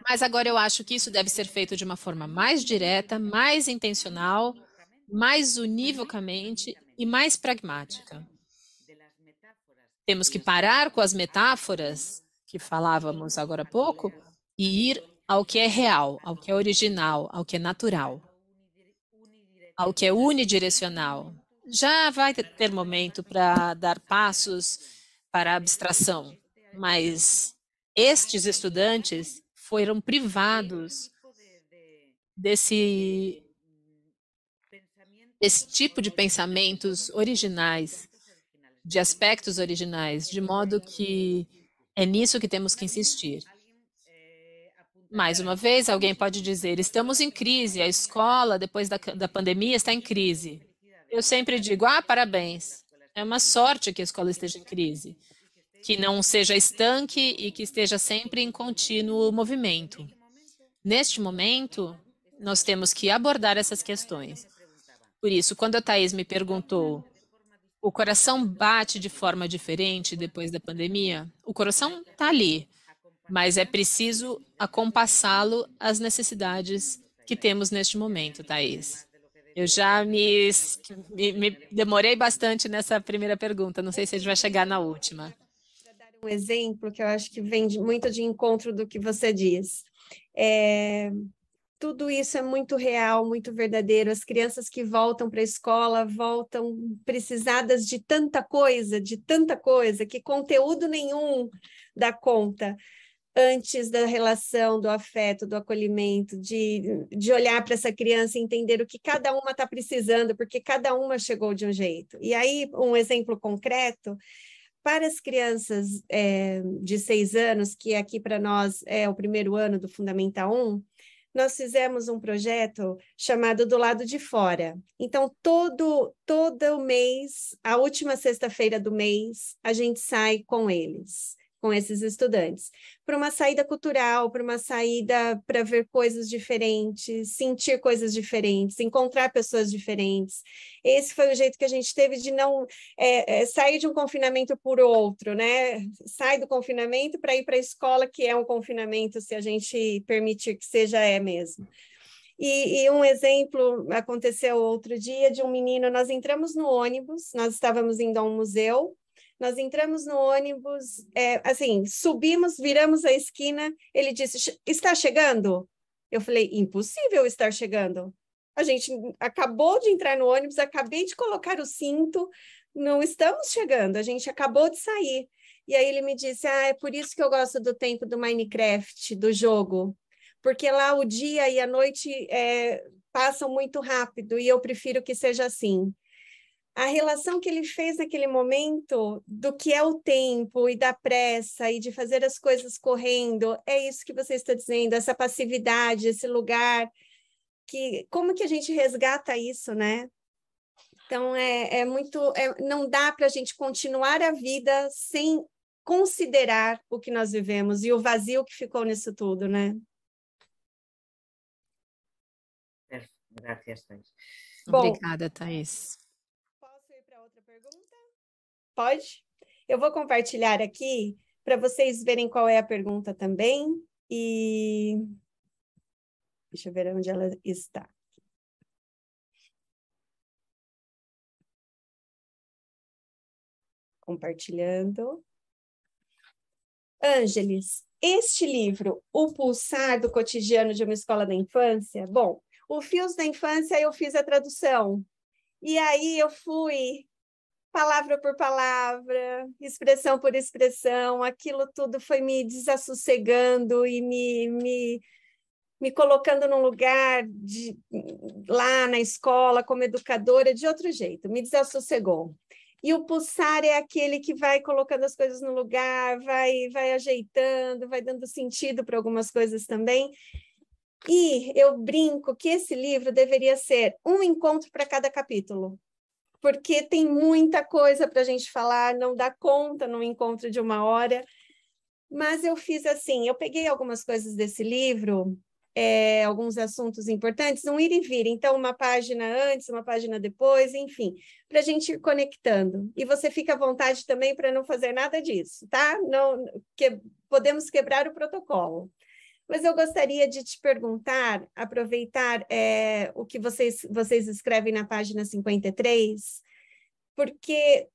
Mas agora eu acho que isso deve ser feito de uma forma mais direta, mais intencional, mais univocamente e mais pragmática. Temos que parar com as metáforas que falávamos agora há pouco e ir ao que é real, ao que é original, ao que é natural, ao que é unidirecional. Já vai ter momento para dar passos para a abstração, mas estes estudantes foram privados desse tipo de pensamentos originais, de aspectos originais, de modo que é nisso que temos que insistir. Mais uma vez, alguém pode dizer, estamos em crise, a escola, depois da pandemia, está em crise. Eu sempre digo, parabéns, é uma sorte que a escola esteja em crise, que não seja estanque e que esteja sempre em contínuo movimento. Neste momento, nós temos que abordar essas questões. Por isso, quando a Thais me perguntou, o coração bate de forma diferente depois da pandemia? O coração está ali, mas é preciso acompassá-lo às necessidades que temos neste momento, Thais. Eu já me demorei bastante nessa primeira pergunta, não sei se a gente vai chegar na última. Para dar um exemplo que eu acho que vem muito de encontro do que você diz. Tudo isso é muito real, muito verdadeiro. As crianças que voltam para a escola voltam precisadas de tanta coisa, que conteúdo nenhum dá conta antes da relação, do afeto, do acolhimento, de olhar para essa criança e entender o que cada uma está precisando, porque cada uma chegou de um jeito. E aí, um exemplo concreto, para as crianças de 6 anos, que aqui para nós é o primeiro ano do Fundamental 1, nós fizemos um projeto chamado Do Lado de Fora. Então, todo mês, a última sexta-feira do mês, a gente sai com eles, com esses estudantes, para uma saída cultural, para uma saída para ver coisas diferentes, sentir coisas diferentes, encontrar pessoas diferentes. Esse foi o jeito que a gente teve de não sair de um confinamento por outro, né? Sai do confinamento para ir para a escola, que é um confinamento, se a gente permitir que seja, mesmo. E um exemplo aconteceu outro dia de um menino, nós entramos no ônibus, nós estávamos indo a um museu, nós entramos no ônibus, assim, subimos, viramos a esquina, ele disse, está chegando? Eu falei, impossível estar chegando. A gente acabou de entrar no ônibus, acabei de colocar o cinto, não estamos chegando, a gente acabou de sair. E aí ele me disse, é por isso que eu gosto do tempo do Minecraft, do jogo, porque lá o dia e a noite passam muito rápido e eu prefiro que seja assim. A relação que ele fez naquele momento do que é o tempo e da pressa e de fazer as coisas correndo, é isso que você está dizendo, essa passividade, esse lugar, como que a gente resgata isso, né? Então, não dá para a gente continuar a vida sem considerar o que nós vivemos e o vazio que ficou nisso tudo, né? Gracias, Thais. Obrigada, Thais. Posso ir para outra pergunta? Pode? Eu vou compartilhar aqui para vocês verem qual é a pergunta também. E deixa eu ver onde ela está. Compartilhando. Ângeles, este livro, O Pulsar do Cotidiano de uma Escola da Infância, bom, o Fios da Infância eu fiz a tradução, e aí eu fui palavra por palavra, expressão por expressão, aquilo tudo foi me desassossegando e me colocando num lugar lá na escola como educadora de outro jeito, me desassossegou. E o pulsar é aquele que vai colocando as coisas no lugar, vai ajeitando, vai dando sentido para algumas coisas também. E eu brinco que esse livro deveria ser um encontro para cada capítulo, porque tem muita coisa para a gente falar, não dá conta num encontro de 1 hora. Mas eu fiz assim, eu peguei algumas coisas desse livro, alguns assuntos importantes, um ir e vir. Então, uma página antes, uma página depois, enfim, para a gente ir conectando. E você fica à vontade também para não fazer nada disso, tá? Não, podemos quebrar o protocolo. Mas eu gostaria de te perguntar, aproveitar o que vocês escrevem na página 53, porque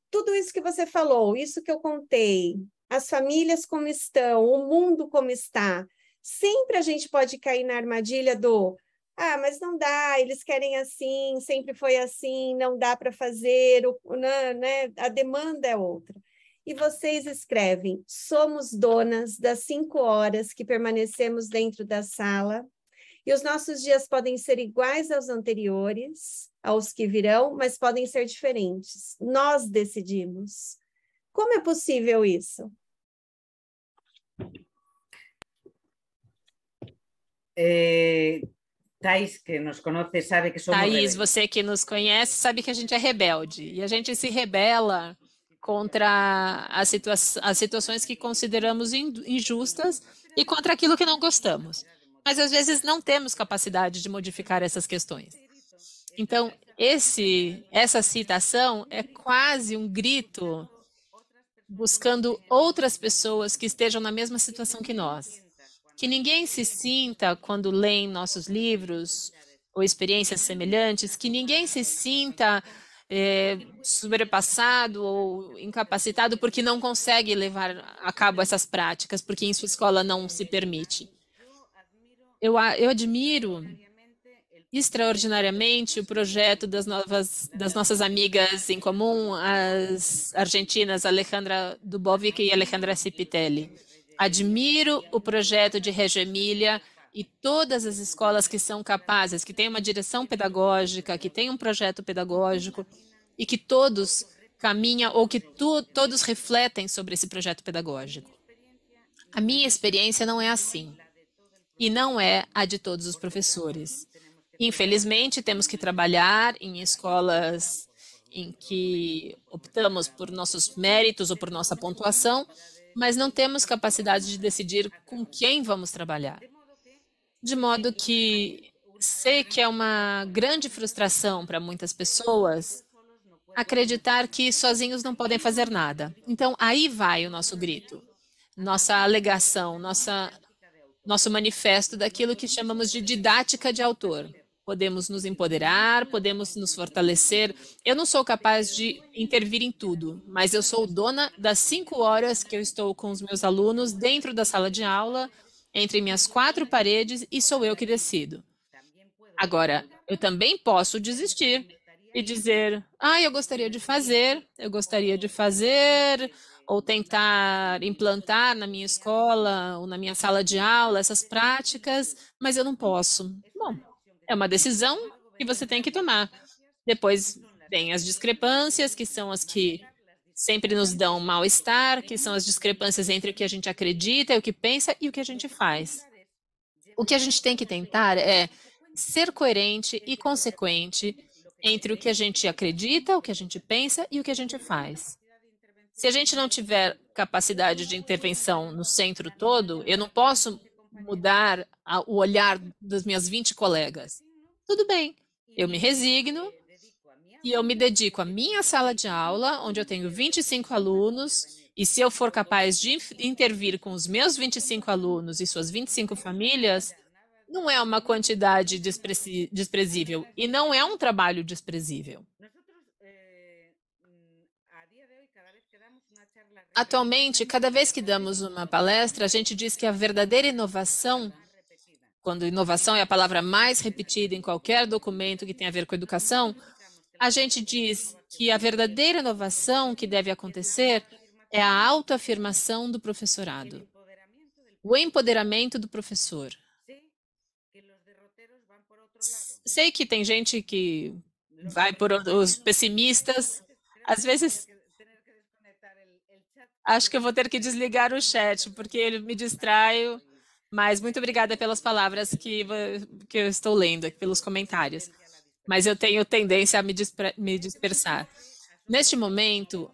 tudo isso que você falou, isso que eu contei, as famílias como estão, o mundo como está, sempre a gente pode cair na armadilha mas não dá, eles querem assim, sempre foi assim, não dá para fazer, né? A demanda é outra. E vocês escrevem, somos donas das 5 horas que permanecemos dentro da sala, e os nossos dias podem ser iguais aos anteriores, aos que virão, mas podem ser diferentes. Nós decidimos. Como é possível isso? Thais, que nos conhece, sabe que somos Thais, rebeldes. você que nos conhece, sabe que a gente é rebelde. E a gente se rebela contra as situações que consideramos injustas e contra aquilo que não gostamos. Mas, às vezes, não temos capacidade de modificar essas questões. Então, essa citação é quase um grito buscando outras pessoas que estejam na mesma situação que nós. Que ninguém se sinta, quando leem nossos livros ou experiências semelhantes, que ninguém se sinta sobrepassado ou incapacitado porque não consegue levar a cabo essas práticas, porque em sua escola não se permite. Eu admiro extraordinariamente o projeto das nossas amigas em comum, as argentinas Alejandra Dubovic e Alejandra Cipitelli. Admiro o projeto de Reggio Emília e todas as escolas que são capazes, que têm uma direção pedagógica, que têm um projeto pedagógico e que todos caminham ou que todos refletem sobre esse projeto pedagógico. A minha experiência não é assim e não é a de todos os professores. Infelizmente, temos que trabalhar em escolas em que optamos por nossos méritos ou por nossa pontuação, mas não temos capacidade de decidir com quem vamos trabalhar. De modo que sei que é uma grande frustração para muitas pessoas acreditar que sozinhos não podem fazer nada. Então, aí vai o nosso grito, nossa alegação, nosso manifesto daquilo que chamamos de didática de autor. Podemos nos empoderar, podemos nos fortalecer. Eu não sou capaz de intervir em tudo, mas eu sou dona das 5 horas que eu estou com os meus alunos dentro da sala de aula, entre minhas 4 paredes, e sou eu que decido. Agora, eu também posso desistir e dizer, eu gostaria de fazer, ou tentar implantar na minha escola ou na minha sala de aula essas práticas, mas eu não posso. Bom, é uma decisão que você tem que tomar. Depois vem as discrepâncias, que são as que sempre nos dão mal-estar, que são as discrepâncias entre o que a gente acredita, o que pensa e o que a gente faz. O que a gente tem que tentar é ser coerente e consequente entre o que a gente acredita, o que a gente pensa e o que a gente faz. Se a gente não tiver capacidade de intervenção no centro todo, eu não posso mudar o olhar das minhas 20 colegas. Tudo bem, eu me resigno e eu me dedico à minha sala de aula, onde eu tenho 25 alunos, e se eu for capaz de intervir com os meus 25 alunos e suas 25 famílias, não é uma quantidade desprezível e não é um trabalho desprezível. Atualmente, cada vez que damos uma palestra, a gente diz que a verdadeira inovação, quando inovação é a palavra mais repetida em qualquer documento que tem a ver com educação, a gente diz que a verdadeira inovação que deve acontecer é a autoafirmação do professorado, o empoderamento do professor. Sei que tem gente que vai por os pessimistas. Às vezes, acho que eu vou ter que desligar o chat, porque ele me distraio. Mas muito obrigada pelas palavras que eu estou lendo aqui, pelos comentários. Mas eu tenho tendência a me dispersar. Neste momento,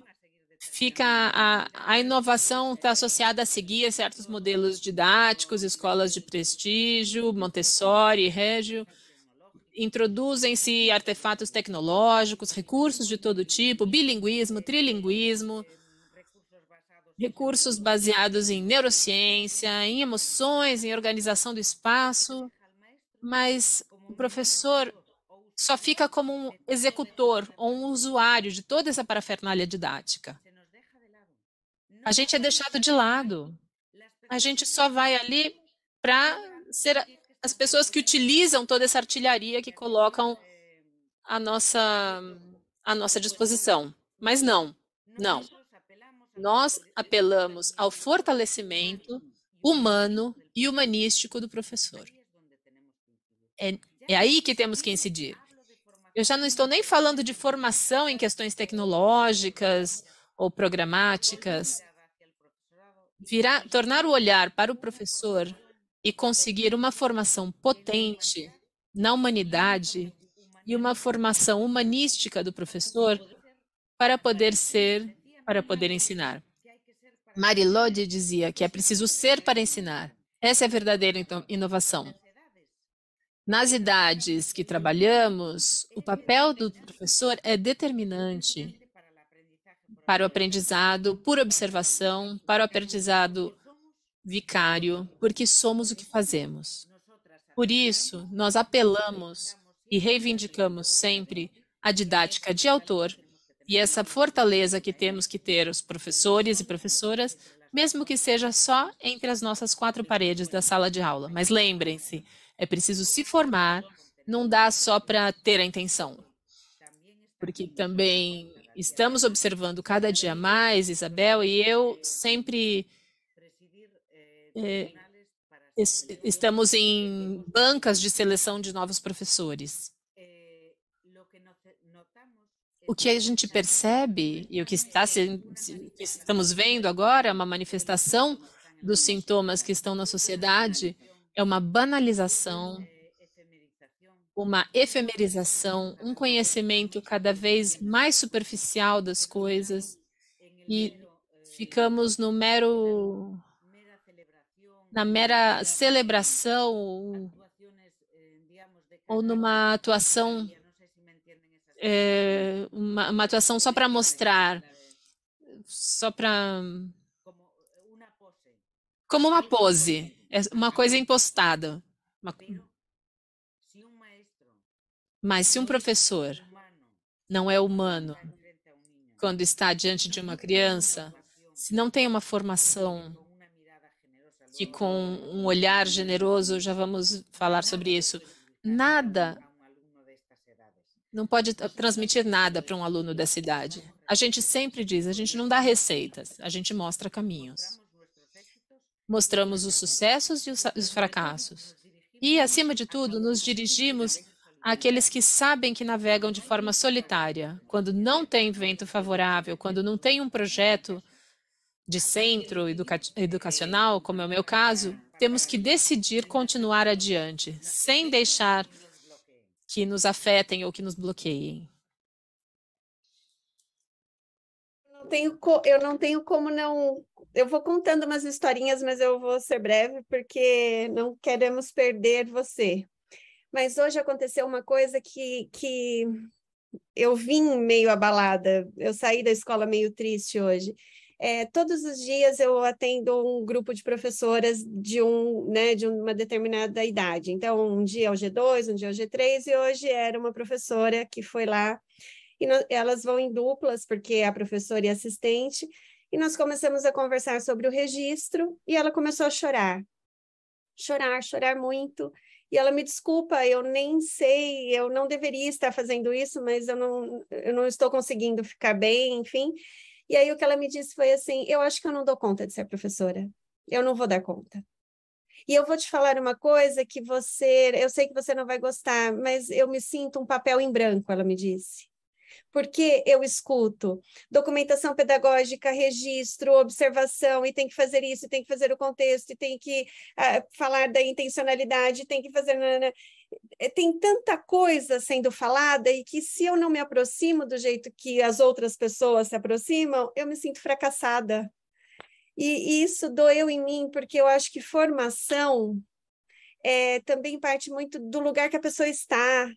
a inovação está associada a seguir certos modelos didáticos, escolas de prestígio, Montessori, Reggio. Introduzem-se artefatos tecnológicos, recursos de todo tipo, bilinguismo, trilinguismo, recursos baseados em neurociência, em emoções, em organização do espaço, mas o professor só fica como um executor ou um usuário de toda essa parafernália didática. A gente é deixado de lado. A gente só vai ali para ser as pessoas que utilizam toda essa artilharia que colocam à nossa disposição. Mas não. Nós apelamos ao fortalecimento humano e humanístico do professor. É aí que temos que incidir. Eu já não estou nem falando de formação em questões tecnológicas ou programáticas. Tornar o olhar para o professor e conseguir uma formação potente na humanidade e uma formação humanística do professor para poder ensinar. Marie-Lode dizia que é preciso ser para ensinar. Essa é a verdadeira inovação. Nas idades que trabalhamos, o papel do professor é determinante para o aprendizado por observação, para o aprendizado vicário, porque somos o que fazemos. Por isso, nós apelamos e reivindicamos sempre a didática de autor e essa fortaleza que temos que ter os professores e professoras, mesmo que seja só entre as nossas 4 paredes da sala de aula. Mas lembrem-se, é preciso se formar, não dá só para ter a intenção. Porque também estamos observando cada dia mais, Isabel, e eu sempre estamos em bancas de seleção de novos professores. O que a gente percebe, e o que estamos vendo agora, é uma manifestação dos sintomas que estão na sociedade, é uma banalização, uma efemerização, um conhecimento cada vez mais superficial das coisas e ficamos na mera celebração ou numa atuação, uma atuação só para mostrar, só para como uma pose, é uma coisa impostada. Mas se um professor não é humano quando está diante de uma criança, se não tem uma formação que com um olhar generoso, já vamos falar sobre isso, nada, não pode transmitir nada para um aluno dessa idade. A gente sempre diz, a gente não dá receitas, a gente mostra caminhos. Mostramos os sucessos e os fracassos. E, acima de tudo, nos dirigimos àqueles que sabem que navegam de forma solitária, quando não tem vento favorável, quando não tem um projeto de centro educacional, como é o meu caso, temos que decidir continuar adiante, sem deixar que nos afetem ou que nos bloqueiem. Eu não tenho como não... Eu vou contando umas historinhas, mas eu vou ser breve, porque não queremos perder você. Mas hoje aconteceu uma coisa que eu vim meio abalada. Eu saí da escola meio triste hoje. Todos os dias eu atendo um grupo de professoras de uma determinada idade. Então, um dia é o G2, um dia é o G3, e hoje era uma professora que foi lá, e elas vão em duplas, porque é a professora e a assistente, e nós começamos a conversar sobre o registro, e ela começou a chorar muito. E ela me desculpa, eu nem sei, eu não deveria estar fazendo isso, mas eu não estou conseguindo ficar bem, enfim. E aí o que ela me disse foi assim, eu acho que eu não dou conta de ser professora, eu não vou dar conta. E eu vou te falar uma coisa que eu sei que você não vai gostar, mas eu me sinto um papel em branco, ela me disse. Porque eu escuto documentação pedagógica, registro, observação, e tem que fazer isso, e tem que fazer o contexto, e tem que falar da intencionalidade, tem que fazer... Tem tanta coisa sendo falada, e que se eu não me aproximo do jeito que as outras pessoas se aproximam, eu me sinto fracassada. E isso doeu em mim, porque eu acho que formação também parte muito do lugar que a pessoa está,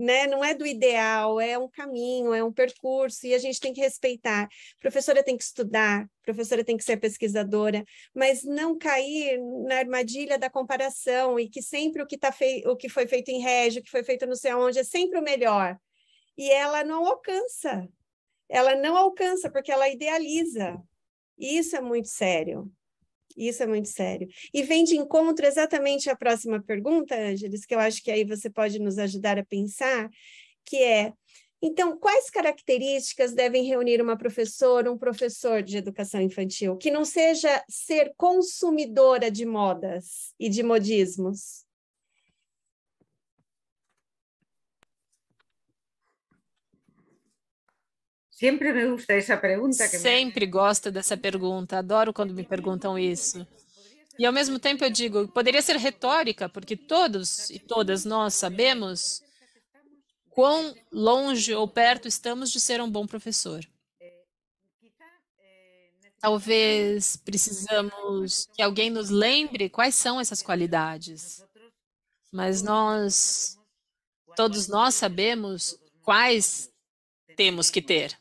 né? Não é do ideal, é um caminho, é um percurso, e a gente tem que respeitar. A professora tem que estudar, a professora tem que ser pesquisadora, mas não cair na armadilha da comparação, e que sempre o que foi feito em Régio, o que foi feito não sei aonde, é sempre o melhor. E ela não alcança porque ela idealiza. E isso é muito sério. Isso é muito sério. E vem de encontro exatamente a próxima pergunta, Ângeles, que eu acho que aí você pode nos ajudar a pensar, que é, então, quais características devem reunir uma professora, um professor de educação infantil, que não seja ser consumidora de modas e de modismos? Sempre me gusta essa pergunta. Sempre gosto dessa pergunta, adoro quando me perguntam isso. E, ao mesmo tempo, eu digo, poderia ser retórica, porque todos e todas nós sabemos quão longe ou perto estamos de ser um bom professor. Talvez precisamos que alguém nos lembre quais são essas qualidades, mas todos nós sabemos quais temos que ter.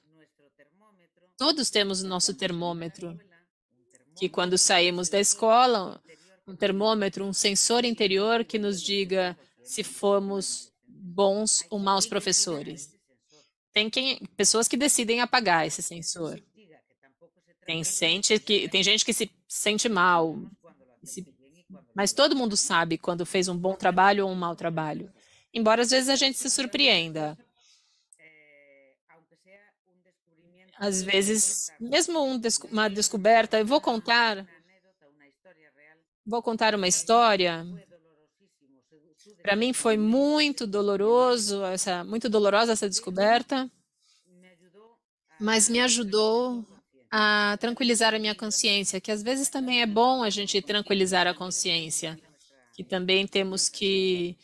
Todos temos o nosso termômetro, que quando saímos da escola, um termômetro, um sensor interior que nos diga se fomos bons ou maus professores. Tem pessoas que decidem apagar esse sensor. Tem gente que se sente mal, mas todo mundo sabe quando fez um bom trabalho ou um mau trabalho. Embora às vezes a gente se surpreenda. Às vezes, mesmo uma descoberta, eu vou contar uma história. Para mim foi muito dolorosa essa descoberta, mas me ajudou a tranquilizar a minha consciência, que às vezes também é bom a gente tranquilizar a consciência, que também temos que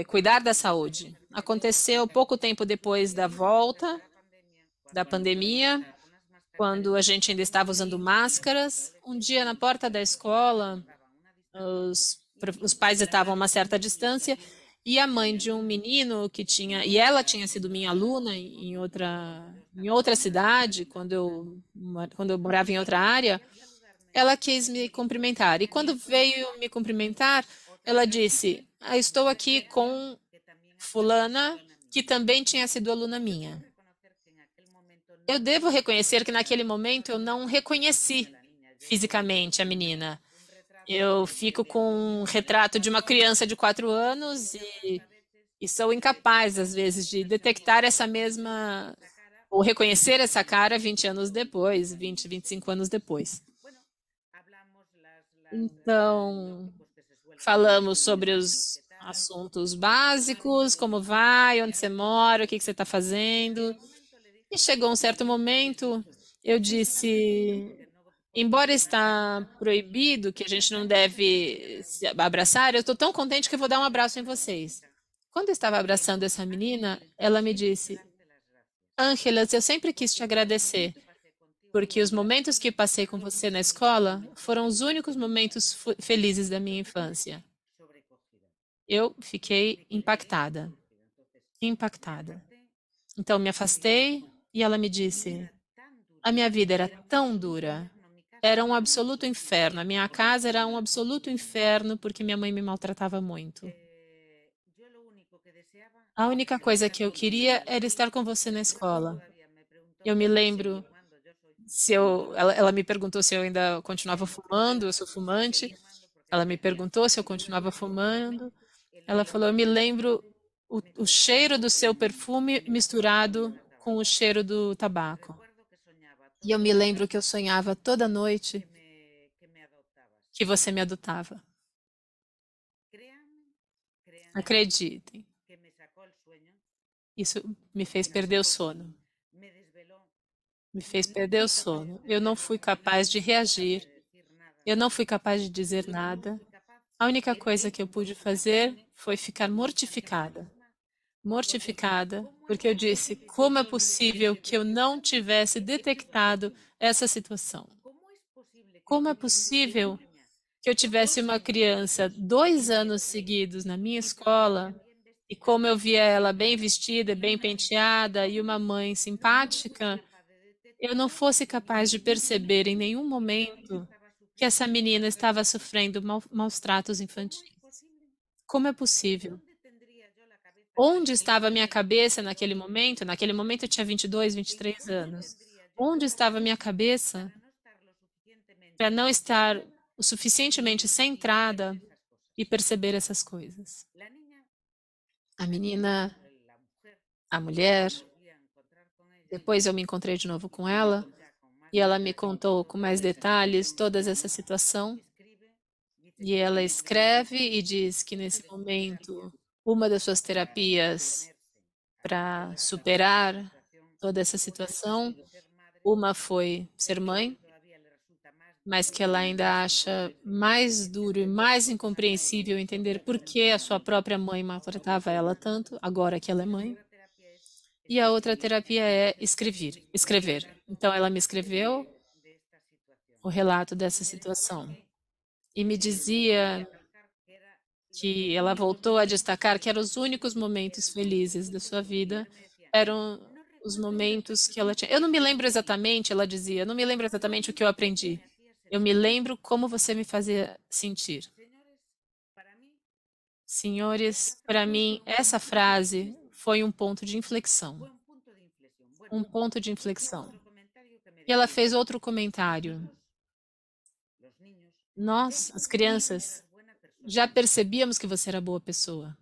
cuidar da saúde. Aconteceu pouco tempo depois da volta da pandemia, quando a gente ainda estava usando máscaras. Um dia, na porta da escola, os pais estavam a uma certa distância e a mãe de um menino e ela tinha sido minha aluna em outra cidade, quando eu morava em outra área, ela quis me cumprimentar. E quando veio me cumprimentar, ela disse: estou aqui com fulana, que também tinha sido aluna minha. Eu devo reconhecer que naquele momento eu não reconheci fisicamente a menina. Eu fico com um retrato de uma criança de 4 anos e sou incapaz, às vezes, de detectar essa mesma, ou reconhecer essa cara 20 anos depois, 20, 25 anos depois. Então, falamos sobre os assuntos básicos, como vai, onde você mora, o que você está fazendo. E chegou um certo momento, eu disse, embora está proibido, que a gente não deve se abraçar, eu estou tão contente que eu vou dar um abraço em vocês. Quando eu estava abraçando essa menina, ela me disse: Ângelas, eu sempre quis te agradecer, porque os momentos que passei com você na escola foram os únicos momentos felizes da minha infância. Eu fiquei impactada. Impactada. Então, me afastei e ela me disse: a minha vida era tão dura. Era um absoluto inferno. A minha casa era um absoluto inferno porque minha mãe me maltratava muito. A única coisa que eu queria era estar com você na escola. Eu me lembro ela me perguntou se eu ainda continuava fumando, eu sou fumante. Ela me perguntou se eu continuava fumando. Ela falou: eu me lembro o cheiro do seu perfume misturado com o cheiro do tabaco. E eu me lembro que eu sonhava toda noite que você me adotava. Acreditem. Isso me fez perder o sono. Me fez perder o sono. Eu não fui capaz de reagir. Eu não fui capaz de dizer nada. A única coisa que eu pude fazer foi ficar mortificada. Mortificada, porque eu disse: como é possível que eu não tivesse detectado essa situação? Como é possível que eu tivesse uma criança 2 anos seguidos na minha escola e como eu via ela bem vestida, bem penteada e uma mãe simpática, eu não fosse capaz de perceber em nenhum momento que essa menina estava sofrendo maus tratos infantis? Como é possível? Onde estava a minha cabeça naquele momento? Naquele momento eu tinha 22, 23 anos. Onde estava a minha cabeça para não estar o suficientemente centrada e perceber essas coisas? A menina, a mulher, depois eu me encontrei de novo com ela e ela me contou com mais detalhes toda essa situação. E ela escreve e diz que nesse momento uma das suas terapias para superar toda essa situação, uma foi ser mãe, mas que ela ainda acha mais duro e mais incompreensível entender por que a sua própria mãe maltratava ela tanto, agora que ela é mãe. E a outra terapia é escrever. Então ela me escreveu o relato dessa situação e me dizia que ela voltou a destacar que eram os únicos momentos felizes da sua vida, eram os momentos que ela tinha. Eu não me lembro exatamente, ela dizia, eu não me lembro exatamente o que eu aprendi. Eu me lembro como você me fazia sentir. Senhores, para mim, essa frase foi um ponto de inflexão. Um ponto de inflexão. E ela fez outro comentário. Nós, as crianças, já percebíamos que você era boa pessoa.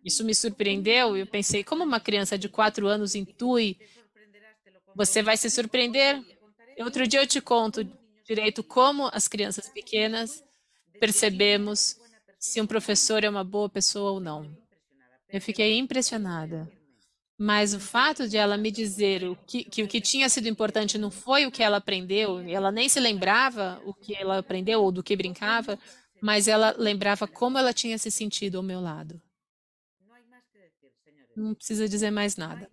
Isso me surpreendeu e eu pensei, como uma criança de 4 anos intui, você vai se surpreender. Outro dia eu te conto direito como as crianças pequenas percebemos se um professor é uma boa pessoa ou não. Eu fiquei impressionada. Mas o fato de ela me dizer que o que tinha sido importante não foi o que ela aprendeu, ela nem se lembrava o que ela aprendeu ou do que brincava, mas ela lembrava como ela tinha se sentido ao meu lado. Não precisa dizer mais nada.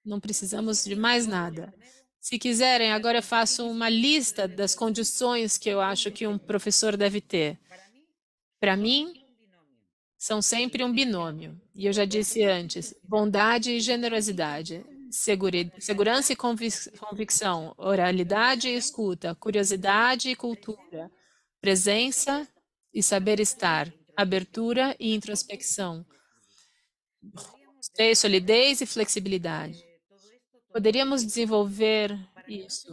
Não precisamos de mais nada. Se quiserem, agora eu faço uma lista das condições que eu acho que um professor deve ter. Para mim, são sempre um binômio. E eu já disse antes, bondade e generosidade, segurança e convicção, oralidade e escuta, curiosidade e cultura, presença e saber estar, abertura e introspecção, solidez e flexibilidade. Poderíamos desenvolver isso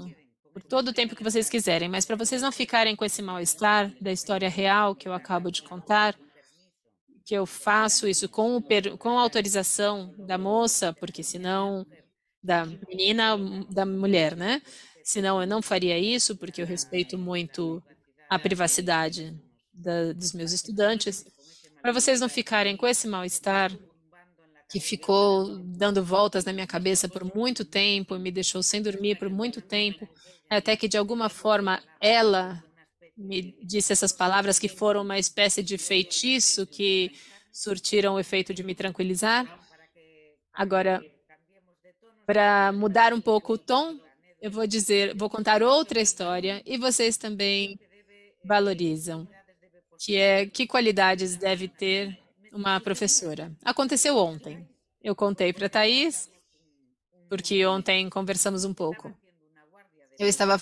por todo o tempo que vocês quiserem, mas para vocês não ficarem com esse mal-estar da história real que eu acabo de contar, que eu faço isso com a autorização da moça, porque senão, da menina, da mulher, né? Senão eu não faria isso, porque eu respeito muito a privacidade dos meus estudantes. Para vocês não ficarem com esse mal-estar que ficou dando voltas na minha cabeça por muito tempo, me deixou sem dormir por muito tempo, até que de alguma forma ela me disse essas palavras que foram uma espécie de feitiço que surtiram o efeito de me tranquilizar. Agora, para mudar um pouco o tom, eu vou contar outra história e vocês também valorizam, que é que qualidades deve ter uma professora. Aconteceu ontem. Eu contei para a Thaís, porque ontem conversamos um pouco. Eu estava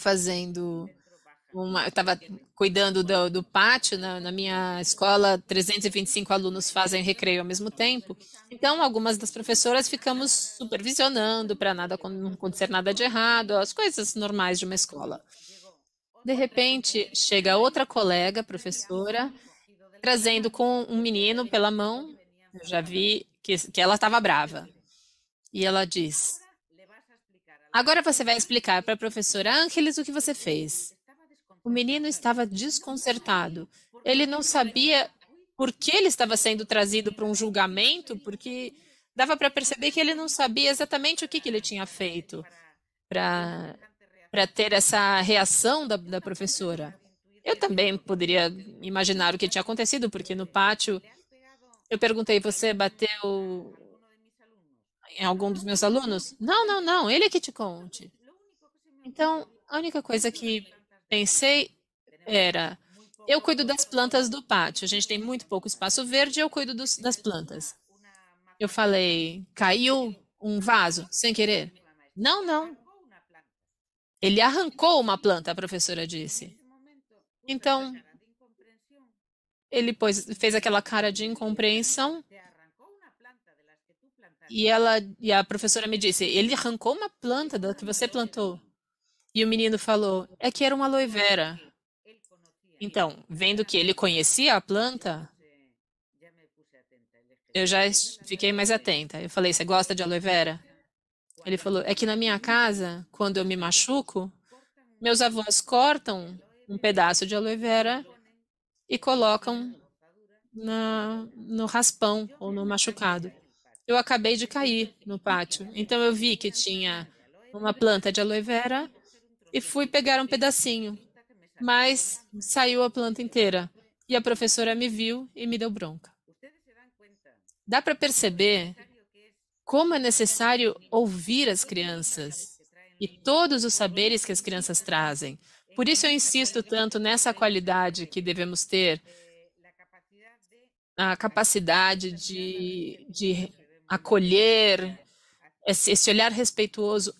eu estava cuidando do pátio, na minha escola, 325 alunos fazem recreio ao mesmo tempo. Então, algumas das professoras ficamos supervisionando para não acontecer nada de errado, as coisas normais de uma escola. De repente, chega outra colega, professora, trazendo com um menino pela mão. Eu já vi que ela estava brava. E ela diz: agora você vai explicar para a professora Ângeles o que você fez. O menino estava desconcertado. Ele não sabia por que ele estava sendo trazido para um julgamento, porque dava para perceber que ele não sabia exatamente o que ele tinha feito para ter essa reação da professora. Eu também poderia imaginar o que tinha acontecido, porque no pátio eu perguntei: você bateu em algum dos meus alunos? Não, não, não, ele é que te conte. Então, a única coisa que pensei era: eu cuido das plantas do pátio, a gente tem muito pouco espaço verde, eu cuido das plantas. Eu falei: caiu um vaso sem querer? Não, não. Ele arrancou uma planta, a professora disse. Então, ele fez aquela cara de incompreensão e a professora me disse: ele arrancou uma planta da que você plantou. E o menino falou: é que era uma aloe vera. Então, vendo que ele conhecia a planta, eu já fiquei mais atenta. Eu falei: você gosta de aloe vera? Ele falou: é que na minha casa, quando eu me machuco, meus avós cortam um pedaço de aloe vera e colocam no raspão ou no machucado. Eu acabei de cair no pátio, então eu vi que tinha uma planta de aloe vera e fui pegar um pedacinho, mas saiu a planta inteira. E a professora me viu e me deu bronca. Dá para perceber como é necessário ouvir as crianças e todos os saberes que as crianças trazem. Por isso eu insisto tanto nessa qualidade que devemos ter, a capacidade de acolher, esse olhar respeituoso.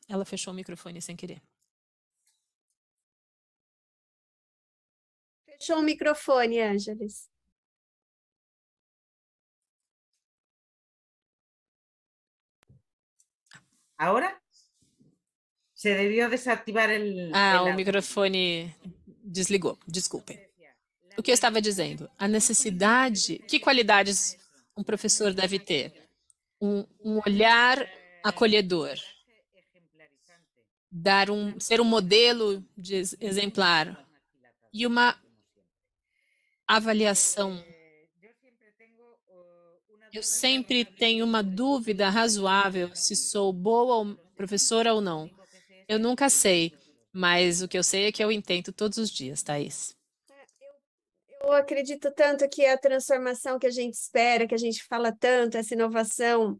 Ela fechou o microfone sem querer. Fechou o microfone, Ângeles. Agora? Se devió desactivar o microfone desligou, desculpem. O que eu estava dizendo? A necessidade, que qualidades um professor deve ter? Um olhar acolhedor, ser um modelo exemplar e uma avaliação. Eu sempre tenho uma dúvida razoável se sou boa professora ou não. Eu nunca sei, mas o que eu sei é que eu intento todos os dias, Thaís. Eu acredito tanto que a transformação que a gente espera, que a gente fala tanto, essa inovação,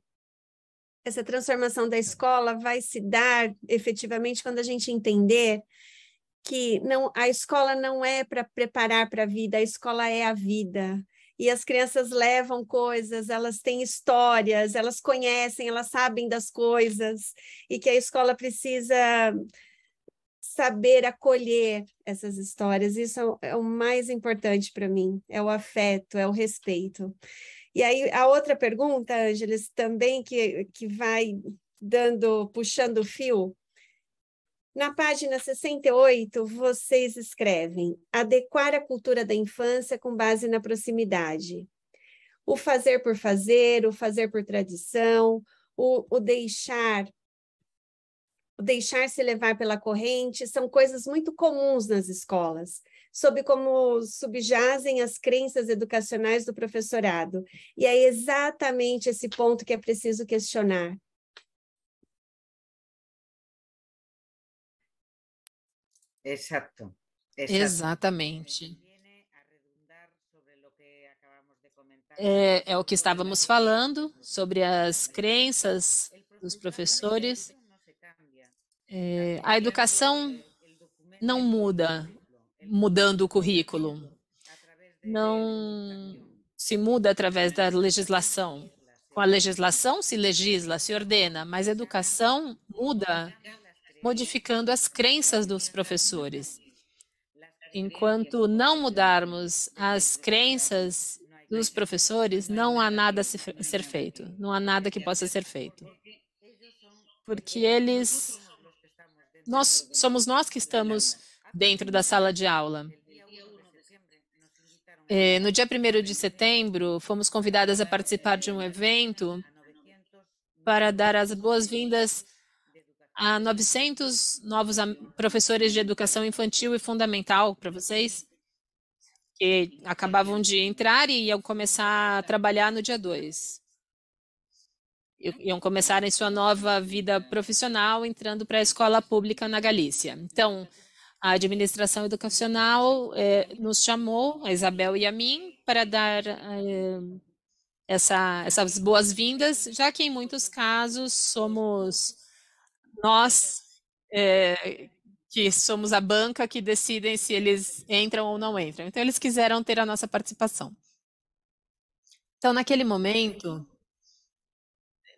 essa transformação da escola vai se dar efetivamente quando a gente entender que não, a escola não é para preparar para a vida, a escola é a vida. E as crianças levam coisas, elas têm histórias, elas conhecem, elas sabem das coisas, e que a escola precisa saber acolher essas histórias. Isso é o mais importante para mim, é o afeto, é o respeito. E aí, a outra pergunta, Ângeles, também que vai puxando o fio. Na página 68, vocês escrevem: adequar a cultura da infância com base na proximidade. O fazer por tradição, o deixar-se levar pela corrente, são coisas muito comuns nas escolas, sob como subjazem as crenças educacionais do professorado. E é exatamente esse ponto que é preciso questionar. Exacto. Exatamente. É o que estávamos falando sobre as crenças dos professores. A educação não muda mudando o currículo. Não se muda através da legislação. Com a legislação se legisla, se ordena, mas a educação muda modificando as crenças dos professores. Enquanto não mudarmos as crenças dos professores, não há nada a ser feito, não há nada que possa ser feito. Porque somos nós que estamos dentro da sala de aula. No dia 1º de setembro, fomos convidadas a participar de um evento para dar as boas-vindas a 900 novos professores de educação infantil e fundamental para vocês, que acabavam de entrar e iam começar a trabalhar no dia 2. Iam começar em sua nova vida profissional, entrando para a escola pública na Galícia. Então, a administração educacional nos chamou, a Isabel e a mim, para dar essas boas-vindas, já que em muitos casos somos nós que somos a banca que decidem se eles entram ou não entram. Então, eles quiseram ter a nossa participação. Então, naquele momento,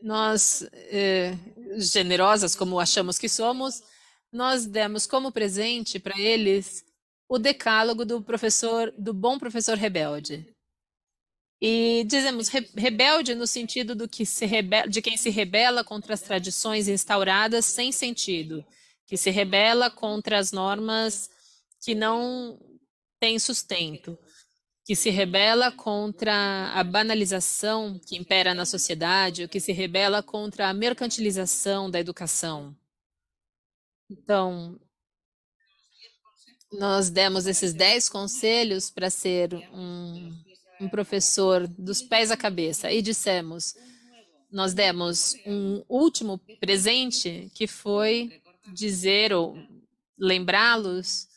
nós, generosas como achamos que somos, nós demos como presente para eles o decálogo do bom professor rebelde. E dizemos rebelde no sentido de quem se rebela contra as tradições instauradas sem sentido, que se rebela contra as normas que não têm sustento, que se rebela contra a banalização que impera na sociedade, ou que se rebela contra a mercantilização da educação. Então, nós demos esses 10 conselhos para ser um professor dos pés à cabeça e dissemos, nós demos um último presente que foi dizer ou lembrá-los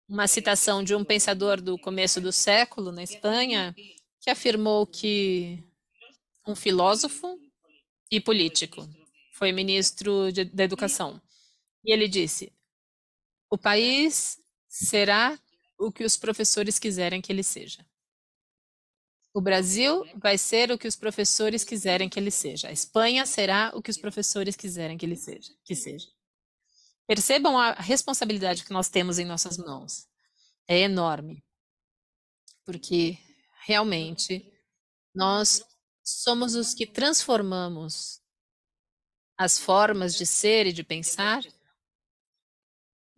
uma citação de um pensador do começo do século na Espanha que afirmou que um filósofo e político foi ministro da Educação. E ele disse, o país será o que os professores quiserem que ele seja. O Brasil vai ser o que os professores quiserem que ele seja. A Espanha será o que os professores quiserem que ele seja. Percebam a responsabilidade que nós temos em nossas mãos. É enorme. Porque, realmente, nós somos os que transformamos as formas de ser e de pensar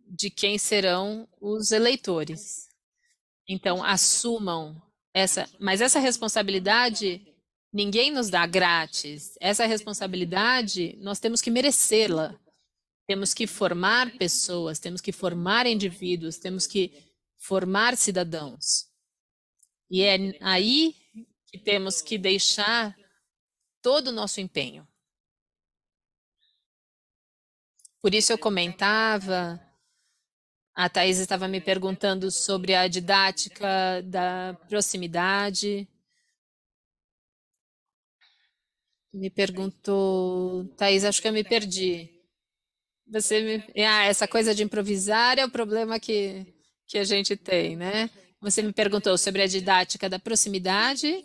de quem serão os eleitores. Então, assumam mas essa responsabilidade ninguém nos dá grátis. Essa responsabilidade nós temos que merecê-la. Temos que formar pessoas, temos que formar indivíduos, temos que formar cidadãos. E é aí que temos que deixar todo o nosso empenho. Por isso eu comentava, a Thais estava me perguntando sobre a didática da proximidade. Me perguntou, Thaís, acho que eu me perdi. Essa coisa de improvisar é o problema que a gente tem, né? Você me perguntou sobre a didática da proximidade.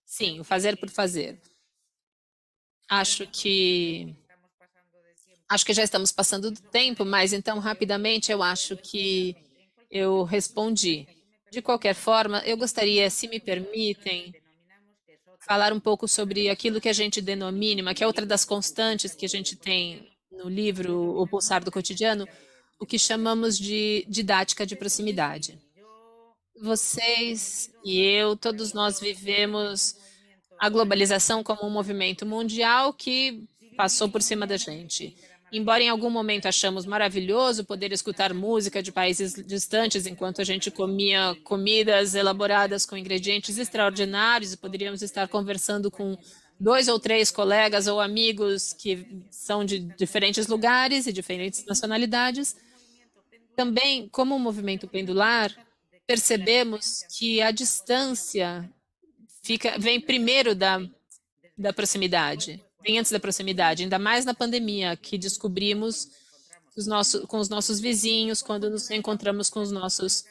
Sim, o fazer por fazer. Acho que acho que já estamos passando do tempo, mas então rapidamente eu acho que eu respondi. De qualquer forma, eu gostaria, se me permitem, falar um pouco sobre aquilo que a gente denomina, que é outra das constantes que a gente tem no livro O Pulsar do Cotidiano, o que chamamos de didática de proximidade. Vocês e eu, todos nós vivemos a globalização como um movimento mundial que passou por cima da gente. Embora em algum momento achamos maravilhoso poder escutar música de países distantes enquanto a gente comia comidas elaboradas com ingredientes extraordinários e poderíamos estar conversando com 2 ou 3 colegas ou amigos que são de diferentes lugares e diferentes nacionalidades, também, como um movimento pendular, percebemos que a distância vem primeiro da proximidade, vem antes da proximidade, ainda mais na pandemia, que descobrimos com os nossos vizinhos, quando nos encontramos com os nossos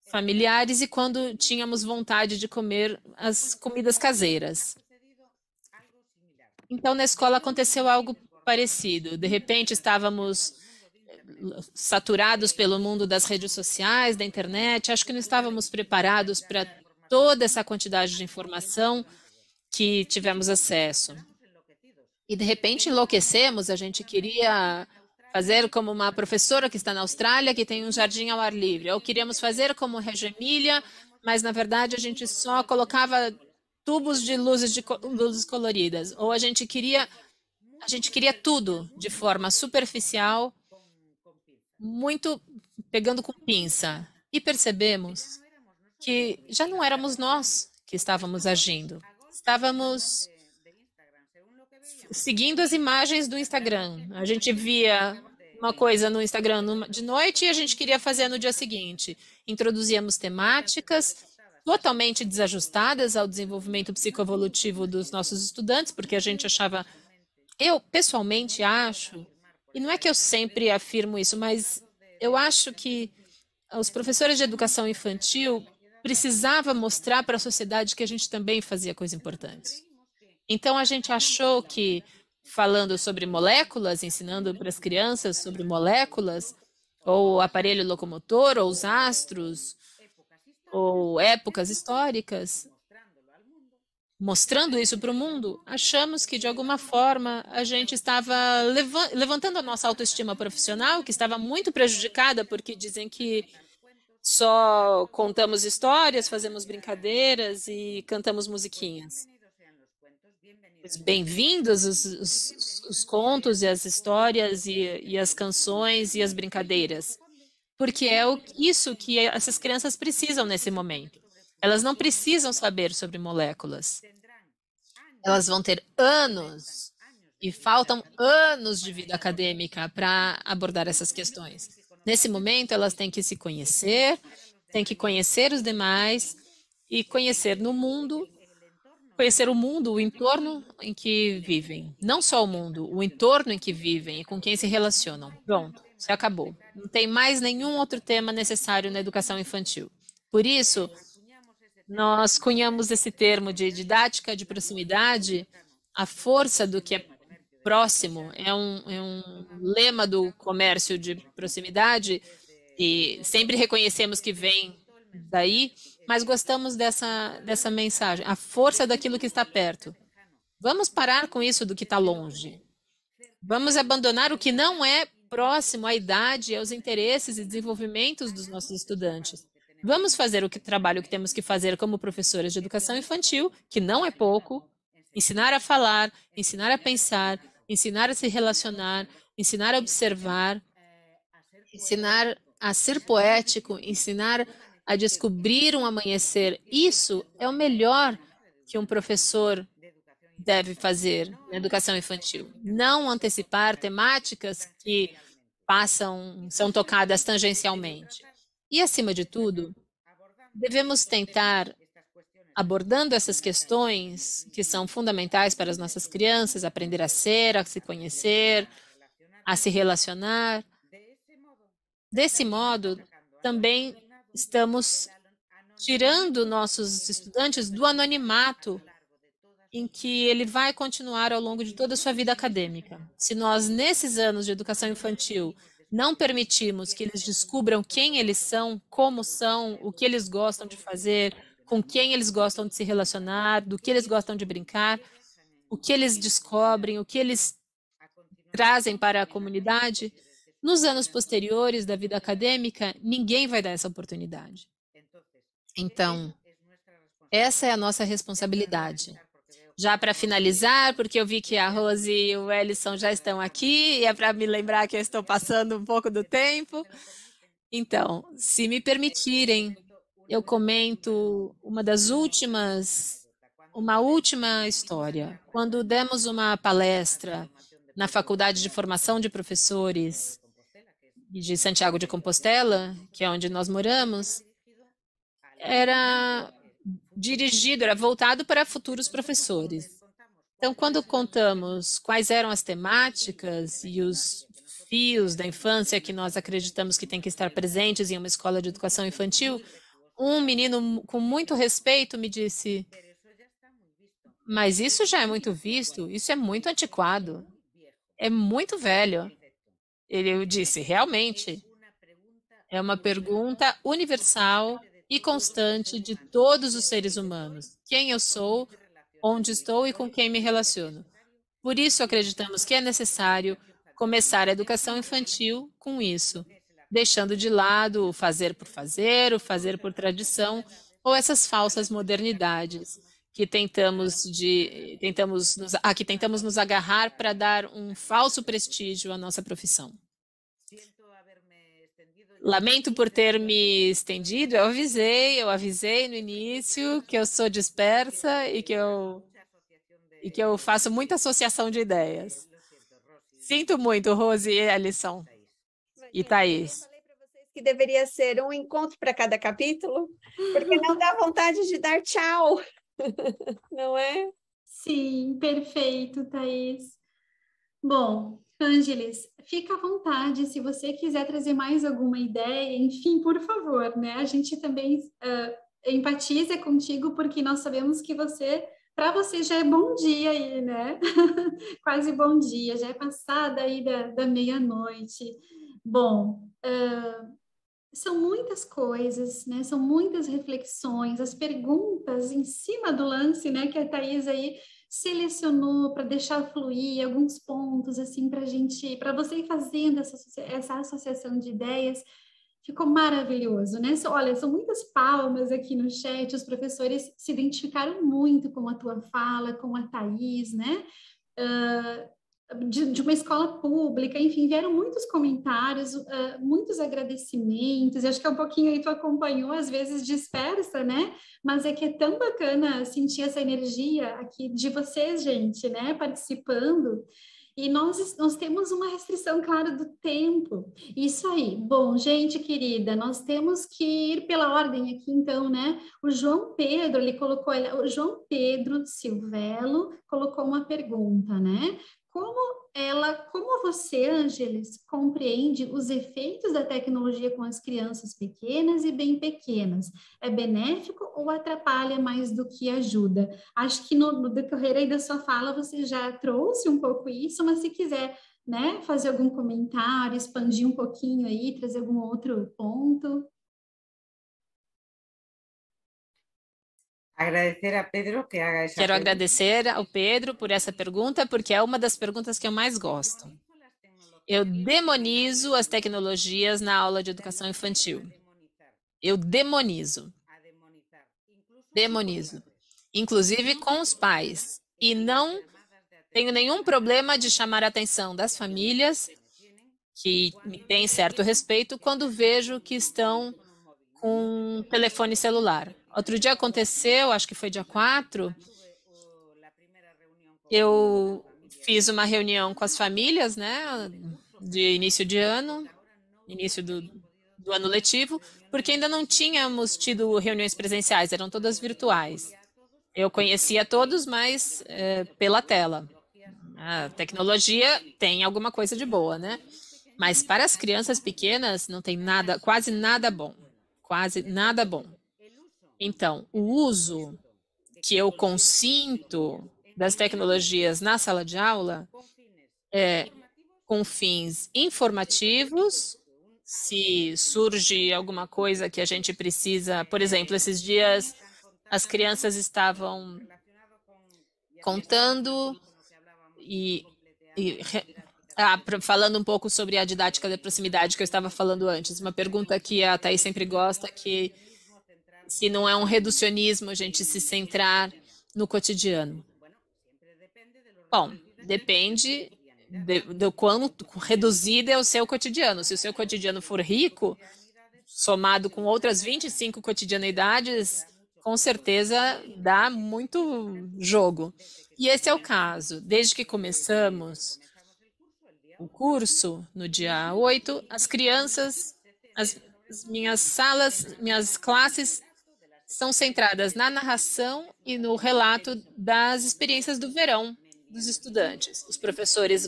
familiares e quando tínhamos vontade de comer as comidas caseiras. Então, na escola aconteceu algo parecido. De repente, estávamos saturados pelo mundo das redes sociais, da internet. Acho que não estávamos preparados para toda essa quantidade de informação que tivemos acesso. E, de repente, enlouquecemos. A gente queria fazer como uma professora que está na Austrália, que tem um jardim ao ar livre. Ou queríamos fazer como Reggio Emília, mas, na verdade, a gente só colocava tubos de luzes coloridas. Ou a gente queria tudo de forma superficial, muito pegando com pinça. E percebemos que já não éramos nós que estávamos agindo. Estávamos seguindo as imagens do Instagram. A gente via uma coisa no Instagram de noite e a gente queria fazer no dia seguinte. Introduzíamos temáticas totalmente desajustadas ao desenvolvimento psicoevolutivo dos nossos estudantes, porque a gente achava, eu pessoalmente acho, e não é que eu sempre afirmo isso, mas eu acho que os professores de educação infantil precisavam mostrar para a sociedade que a gente também fazia coisas importantes. Então, a gente achou que, falando sobre moléculas, ensinando para as crianças sobre moléculas, ou aparelho locomotor, ou os astros, ou épocas históricas, mostrando isso para o mundo, achamos que, de alguma forma, a gente estava levantando a nossa autoestima profissional, que estava muito prejudicada, porque dizem que só contamos histórias, fazemos brincadeiras e cantamos musiquinhas. Bem-vindos os contos e as histórias e as canções e as brincadeiras, porque é isso que essas crianças precisam nesse momento. Elas não precisam saber sobre moléculas. Elas vão ter anos e faltam anos de vida acadêmica para abordar essas questões. Nesse momento, elas têm que se conhecer, têm que conhecer os demais e conhecer o mundo, o entorno em que vivem. Não só o mundo, o entorno em que vivem e com quem se relacionam. Pronto, se acabou. Não tem mais nenhum outro tema necessário na educação infantil. Por isso, nós cunhamos esse termo de didática de proximidade, a força do que é próximo, é um lema do comércio de proximidade, e sempre reconhecemos que vem daí, mas gostamos dessa mensagem, a força daquilo que está perto. Vamos parar com isso do que está longe. Vamos abandonar o que não é próximo à idade, aos interesses e desenvolvimentos dos nossos estudantes. Vamos fazer o trabalho que temos que fazer como professores de educação infantil, que não é pouco, ensinar a falar, ensinar a pensar, ensinar a se relacionar, ensinar a observar, ensinar a ser poético, ensinar a descobrir um amanhecer. Isso é o melhor que um professor deve fazer na educação infantil. Não antecipar temáticas que são tocadas tangencialmente. E, acima de tudo, devemos tentar, abordando essas questões que são fundamentais para as nossas crianças, aprender a ser, a se conhecer, a se relacionar. Desse modo, também estamos tirando nossos estudantes do anonimato em que ele vai continuar ao longo de toda a sua vida acadêmica. Se nós, nesses anos de educação infantil, não permitirmos que eles descubram quem eles são, como são, o que eles gostam de fazer, com quem eles gostam de se relacionar, do que eles gostam de brincar, o que eles descobrem, o que eles trazem para a comunidade, nos anos posteriores da vida acadêmica, ninguém vai dar essa oportunidade. Então, essa é a nossa responsabilidade. Já para finalizar, porque eu vi que a Rose e o Ellison já estão aqui, e é para me lembrar que eu estou passando um pouco do tempo. Então, se me permitirem, eu comento uma última história. Quando demos uma palestra na Faculdade de Formação de Professores de Santiago de Compostela, que é onde nós moramos, era voltado para futuros professores. Então, quando contamos quais eram as temáticas e os fios da infância que nós acreditamos que tem que estar presentes em uma escola de educação infantil, um menino com muito respeito me disse: mas isso já é muito visto, isso é muito antiquado, é muito velho. Eu disse: realmente, é uma pergunta universal e constante de todos os seres humanos. Quem eu sou, onde estou e com quem me relaciono. Por isso, acreditamos que é necessário começar a educação infantil com isso, deixando de lado o fazer por tradição, ou essas falsas modernidades que tentamos nos agarrar para dar um falso prestígio à nossa profissão. Lamento por ter me estendido, eu avisei no início que eu sou dispersa e que eu faço muita associação de ideias. Sinto muito, Rose e Ellison e Thaís. Eu falei para vocês que deveria ser um encontro para cada capítulo, porque não dá vontade de dar tchau, não é? Sim, perfeito, Thaís. Bom, Ângeles, fica à vontade, se você quiser trazer mais alguma ideia, enfim, por favor, né? A gente também empatiza contigo, porque nós sabemos que para você já é bom dia aí, né? Quase bom dia, já é passada aí da meia-noite. Bom, são muitas coisas, né? São muitas reflexões, as perguntas em cima do lance, né? Que a Thaís aí selecionou para deixar fluir alguns pontos assim para você ir fazendo essa associação de ideias. Ficou maravilhoso, né? Olha, são muitas palmas aqui no chat, os professores se identificaram muito com a tua fala, com a Thaís, né? De uma escola pública, enfim, vieram muitos comentários, muitos agradecimentos, e acho que é um pouquinho aí tu acompanhou, às vezes dispersa, né? Mas é que é tão bacana sentir essa energia aqui de vocês, gente, né? Participando. E nós temos uma restrição, claro, do tempo. Isso aí. Bom, gente querida, nós temos que ir pela ordem aqui, então, né? O João Pedro, o João Pedro Silvelo colocou uma pergunta, né? Como você, Ângeles, compreende os efeitos da tecnologia com as crianças pequenas e bem pequenas? É benéfico ou atrapalha mais do que ajuda? Acho que no decorrer aí da sua fala você já trouxe um pouco isso, mas se quiser, né, fazer algum comentário, expandir um pouquinho aí, trazer algum outro ponto. Quero agradecer ao Pedro por essa pergunta, porque é uma das perguntas que eu mais gosto. Eu demonizo as tecnologias na aula de educação infantil. Eu demonizo. Demonizo. Inclusive com os pais. E não tenho nenhum problema de chamar a atenção das famílias que me têm certo respeito quando vejo que estão com telefone celular. Outro dia aconteceu, acho que foi dia 4, eu fiz uma reunião com as famílias, né, de início de ano, início do ano letivo, porque ainda não tínhamos tido reuniões presenciais, eram todas virtuais. Eu conhecia todos, mas pela tela. A tecnologia tem alguma coisa de boa, né? Mas para as crianças pequenas não tem nada, quase nada bom. Quase nada bom. Então, o uso que eu consinto das tecnologias na sala de aula é com fins informativos, se surge alguma coisa que a gente precisa, por exemplo, esses dias as crianças estavam contando falando um pouco sobre a didática de proximidade que eu estava falando antes. Uma pergunta que a Thaís sempre gosta, que se não é um reducionismo a gente se centrar no cotidiano. Bom, depende do quão reduzido é o seu cotidiano. Se o seu cotidiano for rico, somado com outras 25 cotidianidades, com certeza dá muito jogo. E esse é o caso. Desde que começamos o curso, no dia 8, as crianças, as minhas classes são centradas na narração e no relato das experiências do verão dos estudantes. Os professores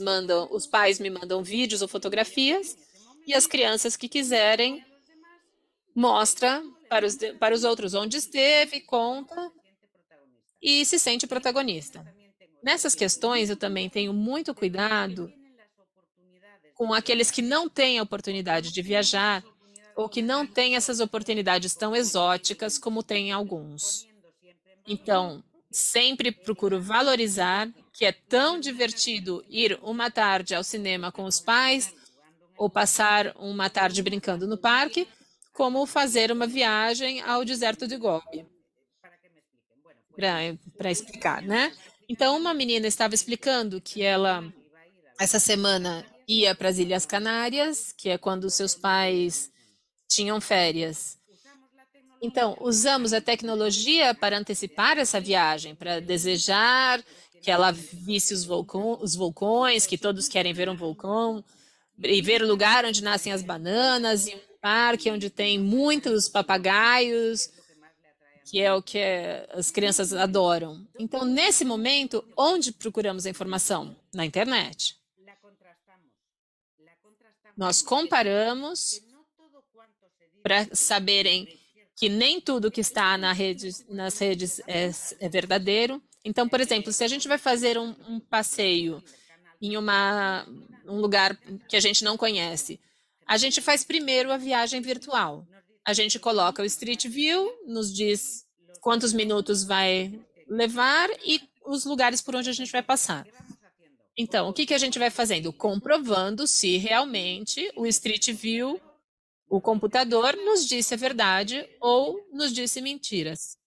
os pais me mandam vídeos ou fotografias e as crianças que quiserem mostra para os outros onde esteve, conta e se sente protagonista. Nessas questões, eu também tenho muito cuidado com aqueles que não têm a oportunidade de viajar ou que não têm essas oportunidades tão exóticas como têm alguns. Então, sempre procuro valorizar que é tão divertido ir uma tarde ao cinema com os pais ou passar uma tarde brincando no parque, como fazer uma viagem ao deserto de Gobi. Para explicar, né? Então, uma menina estava explicando que ela, essa semana, ia para as Ilhas Canárias, que é quando seus pais tinham férias. Então, usamos a tecnologia para antecipar essa viagem, para desejar que ela visse os vulcões, que todos querem ver um vulcão, e ver o lugar onde nascem as bananas, e um parque onde tem muitos papagaios, que é o que as crianças adoram. Então, nesse momento, onde procuramos a informação? Na internet. Nós comparamos para saberem que nem tudo que está nas redes é verdadeiro. Então, por exemplo, se a gente vai fazer um passeio em um lugar que a gente não conhece, a gente faz primeiro a viagem virtual. A gente coloca o Street View, nos diz quantos minutos vai levar e os lugares por onde a gente vai passar. Então, o que a gente vai fazendo? Comprovando se realmente o Street View, o computador, nos disse a verdade ou nos disse mentiras.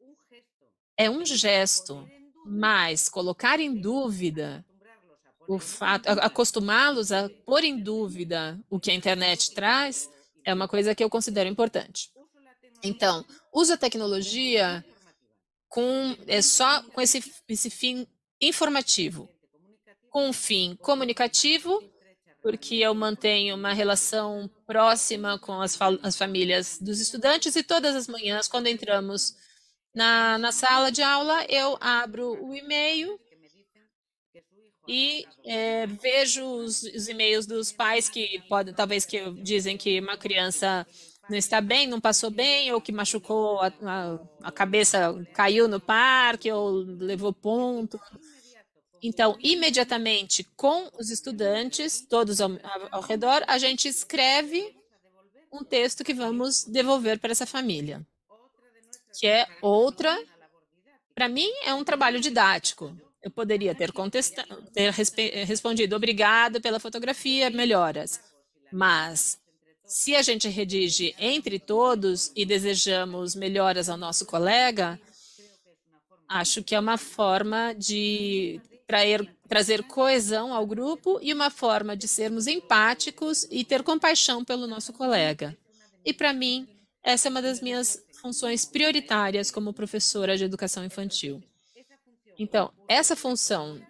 É um gesto, mas colocar em dúvida o fato, acostumá-los a pôr em dúvida o que a internet traz, é uma coisa que eu considero importante. Então, usa a tecnologia só com esse fim informativo. Com um fim comunicativo, porque eu mantenho uma relação próxima com as famílias dos estudantes e todas as manhãs, quando entramos na sala de aula, eu abro o e-mail e vejo os e-mails dos pais que talvez que dizem que uma criança não está bem, não passou bem, ou que machucou a cabeça, caiu no parque, ou levou ponto. Então, imediatamente, com os estudantes, todos ao redor, a gente escreve um texto que vamos devolver para essa família, que é para mim, é um trabalho didático. Eu poderia ter respondido, obrigado pela fotografia, melhoras. Mas, se a gente redige entre todos e desejamos melhoras ao nosso colega, acho que é uma forma de trazer coesão ao grupo e uma forma de sermos empáticos e ter compaixão pelo nosso colega. E, para mim, essa é uma das minhas funções prioritárias como professora de educação infantil. Então, essa função,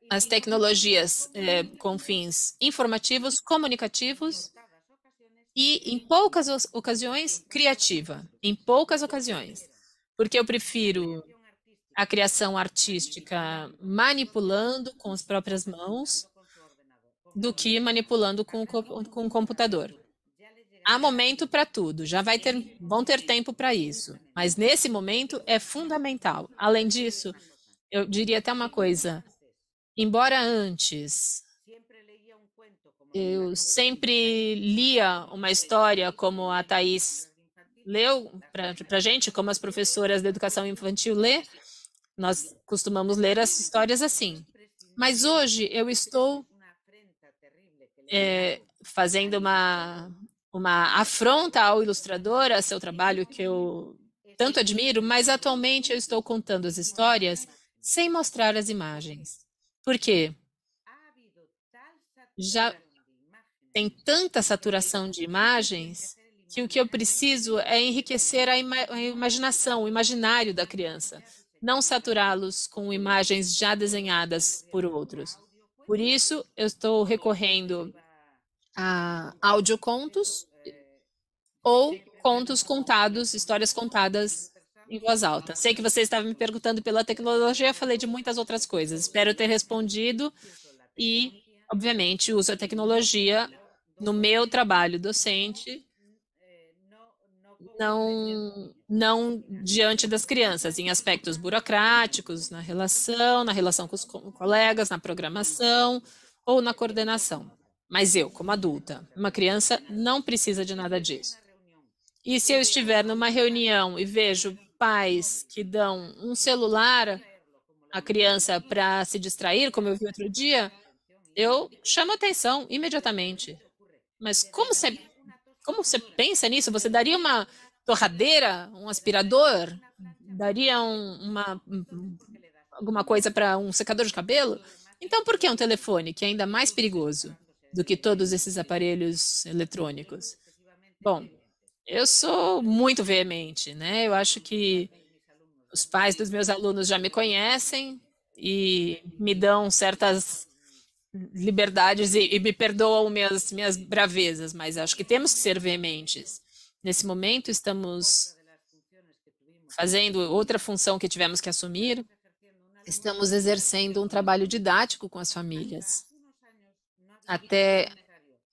as tecnologias com fins informativos, comunicativos, e, em poucas ocasiões, criativa. Em poucas ocasiões. Porque eu prefiro a criação artística manipulando com as próprias mãos do que manipulando com o computador. Há momento para tudo, vão ter tempo para isso, mas nesse momento é fundamental. Além disso, eu diria até uma coisa, embora antes eu sempre lia uma história como a Thaís leu para a gente, como as professoras de educação infantil lê, nós costumamos ler as histórias assim. Mas hoje eu estou fazendo uma afronta ao ilustrador, a seu trabalho que eu tanto admiro, mas atualmente eu estou contando as histórias sem mostrar as imagens. Por quê? Já tem tanta saturação de imagens que o que eu preciso é enriquecer a imaginação, o imaginário da criança, não saturá-los com imagens já desenhadas por outros. Por isso, eu estou recorrendo a audiocontos ou contos contados, histórias contadas em voz alta. Sei que você estava me perguntando pela tecnologia, falei de muitas outras coisas. Espero ter respondido e, obviamente, uso a tecnologia no meu trabalho docente, não diante das crianças, em aspectos burocráticos, na relação com os colegas, na programação ou na coordenação. Mas eu, como adulta, uma criança não precisa de nada disso. E se eu estiver numa reunião e vejo pais que dão um celular à criança para se distrair, como eu vi outro dia, eu chamo atenção imediatamente. Mas como você pensa nisso? Você daria uma torradeira, um aspirador? Daria alguma coisa para um secador de cabelo? Então, por que um telefone, que é ainda mais perigoso do que todos esses aparelhos eletrônicos? Bom, eu sou muito veemente, né? Eu acho que os pais dos meus alunos já me conhecem e me dão certas liberdades e me perdoam minhas bravezas, mas acho que temos que ser veementes. Nesse momento, estamos fazendo outra função que tivemos que assumir, estamos exercendo um trabalho didático com as famílias. Até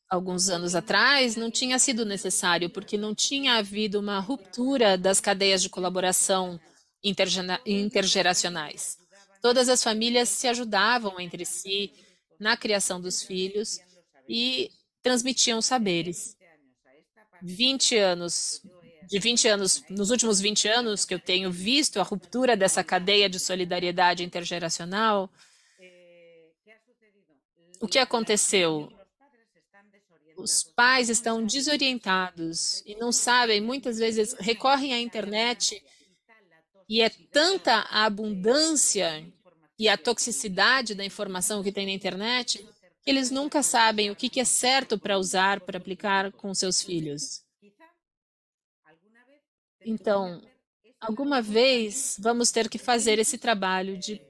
alguns anos atrás, não tinha sido necessário, porque não tinha havido uma ruptura das cadeias de colaboração intergeracionais. Todas as famílias se ajudavam entre si na criação dos filhos e transmitiam saberes. 20 anos, nos últimos 20 anos que eu tenho visto a ruptura dessa cadeia de solidariedade intergeracional, o que aconteceu? Os pais estão desorientados e não sabem, muitas vezes recorrem à internet e é tanta a abundância e a toxicidade da informação que tem na internet que eles nunca sabem o que é certo para usar, para aplicar com seus filhos. Então, alguma vez vamos ter que fazer esse trabalho de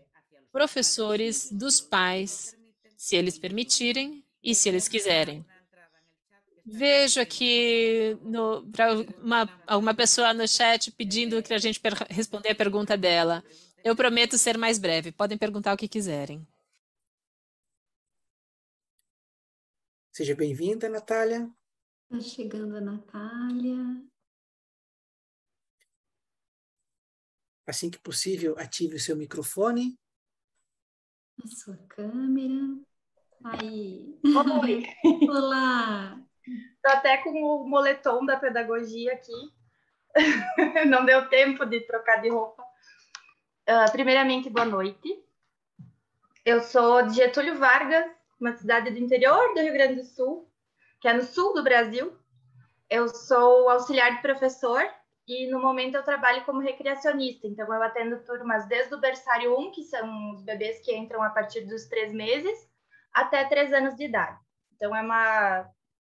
professores dos pais, se eles permitirem e se eles quiserem. Vejo aqui uma pessoa no chat pedindo que a gente responder a pergunta dela. Eu prometo ser mais breve. Podem perguntar o que quiserem. Seja bem-vinda, Natália. Está chegando a Natália. Assim que possível, ative o seu microfone. A sua câmera. Aí. Oi. Olá. Estou até com o moletom da pedagogia aqui. Não deu tempo de trocar de roupa. Primeiramente, boa noite. Eu sou de Getúlio Vargas, uma cidade do interior do Rio Grande do Sul, que é no sul do Brasil. Eu sou auxiliar de professor e, no momento, eu trabalho como recreacionista. Então, eu atendo turmas desde o berçário 1, que são os bebês que entram a partir dos 3 meses, até 3 anos de idade. Então,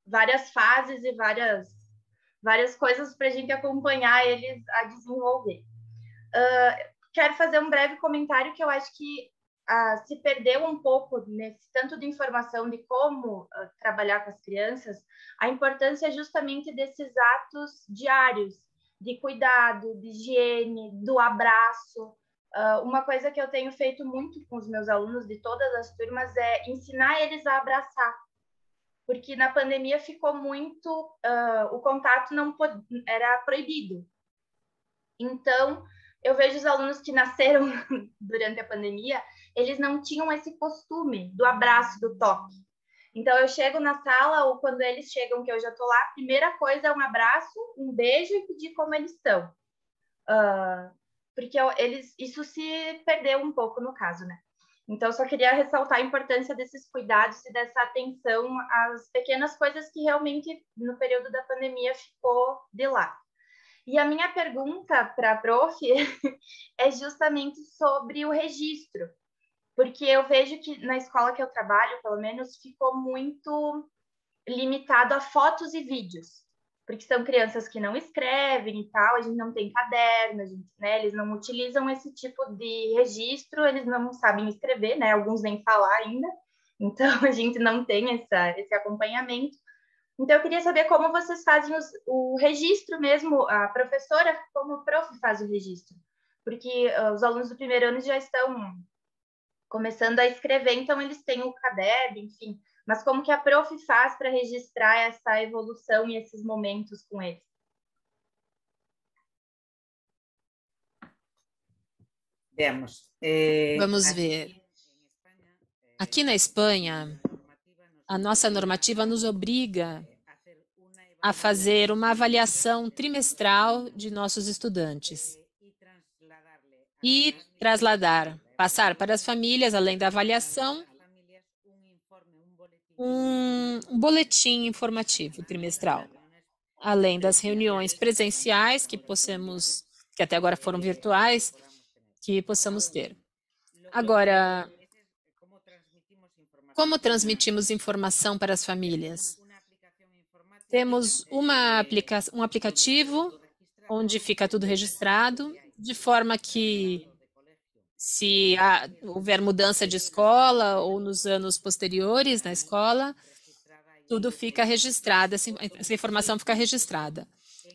várias fases e várias coisas para a gente acompanhar eles a desenvolver. Quero fazer um breve comentário que eu acho que se perdeu um pouco nesse tanto de informação de como trabalhar com as crianças, a importância justamente desses atos diários, de cuidado, de higiene, do abraço. Uma coisa que eu tenho feito muito com os meus alunos de todas as turmas é ensinar eles a abraçar, porque na pandemia ficou muito, o contato não era proibido. Então, eu vejo os alunos que nasceram durante a pandemia, eles não tinham esse costume do abraço, do toque. Então, eu chego na sala, ou quando eles chegam, que eu já estou lá, a primeira coisa é um abraço, um beijo e pedir como eles estão. Porque isso se perdeu um pouco no caso, né? Então, só queria ressaltar a importância desses cuidados e dessa atenção às pequenas coisas que realmente, no período da pandemia, ficou de lado. E a minha pergunta para a prof é justamente sobre o registro, porque eu vejo que na escola que eu trabalho, pelo menos, ficou muito limitado a fotos e vídeos, porque são crianças que não escrevem e tal, a gente não tem caderno, eles não utilizam esse tipo de registro, eles não sabem escrever, né? Alguns nem falar ainda, então a gente não tem esse acompanhamento. Então, eu queria saber como vocês fazem o registro mesmo, a professora, como o prof faz o registro. Porque os alunos do primeiro ano já estão começando a escrever, então eles têm o caderno, enfim. Mas como que a prof faz para registrar essa evolução e esses momentos com eles? Vamos ver. Aqui na Espanha, a nossa normativa nos obriga a fazer uma avaliação trimestral de nossos estudantes e passar para as famílias, além da avaliação, um boletim informativo trimestral, além das reuniões presenciais que até agora foram virtuais, que possamos ter. Agora, como transmitimos informação para as famílias? Temos um aplicativo onde fica tudo registrado, de forma que, se houver mudança de escola ou nos anos posteriores na escola, tudo fica registrado, essa informação fica registrada.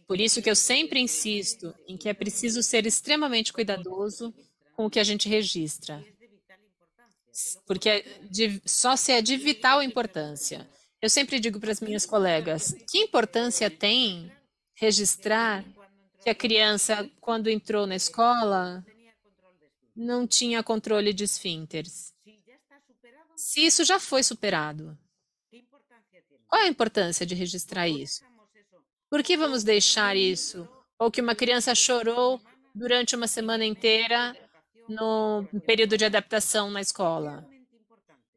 Por isso que eu sempre insisto em que é preciso ser extremamente cuidadoso com o que a gente registra, porque só se é de vital importância. Eu sempre digo para as minhas colegas, que importância tem registrar que a criança, quando entrou na escola, não tinha controle de esfínteres? Se isso já foi superado, qual é a importância de registrar isso? Por que vamos deixar isso? Ou que uma criança chorou durante uma semana inteira no período de adaptação na escola?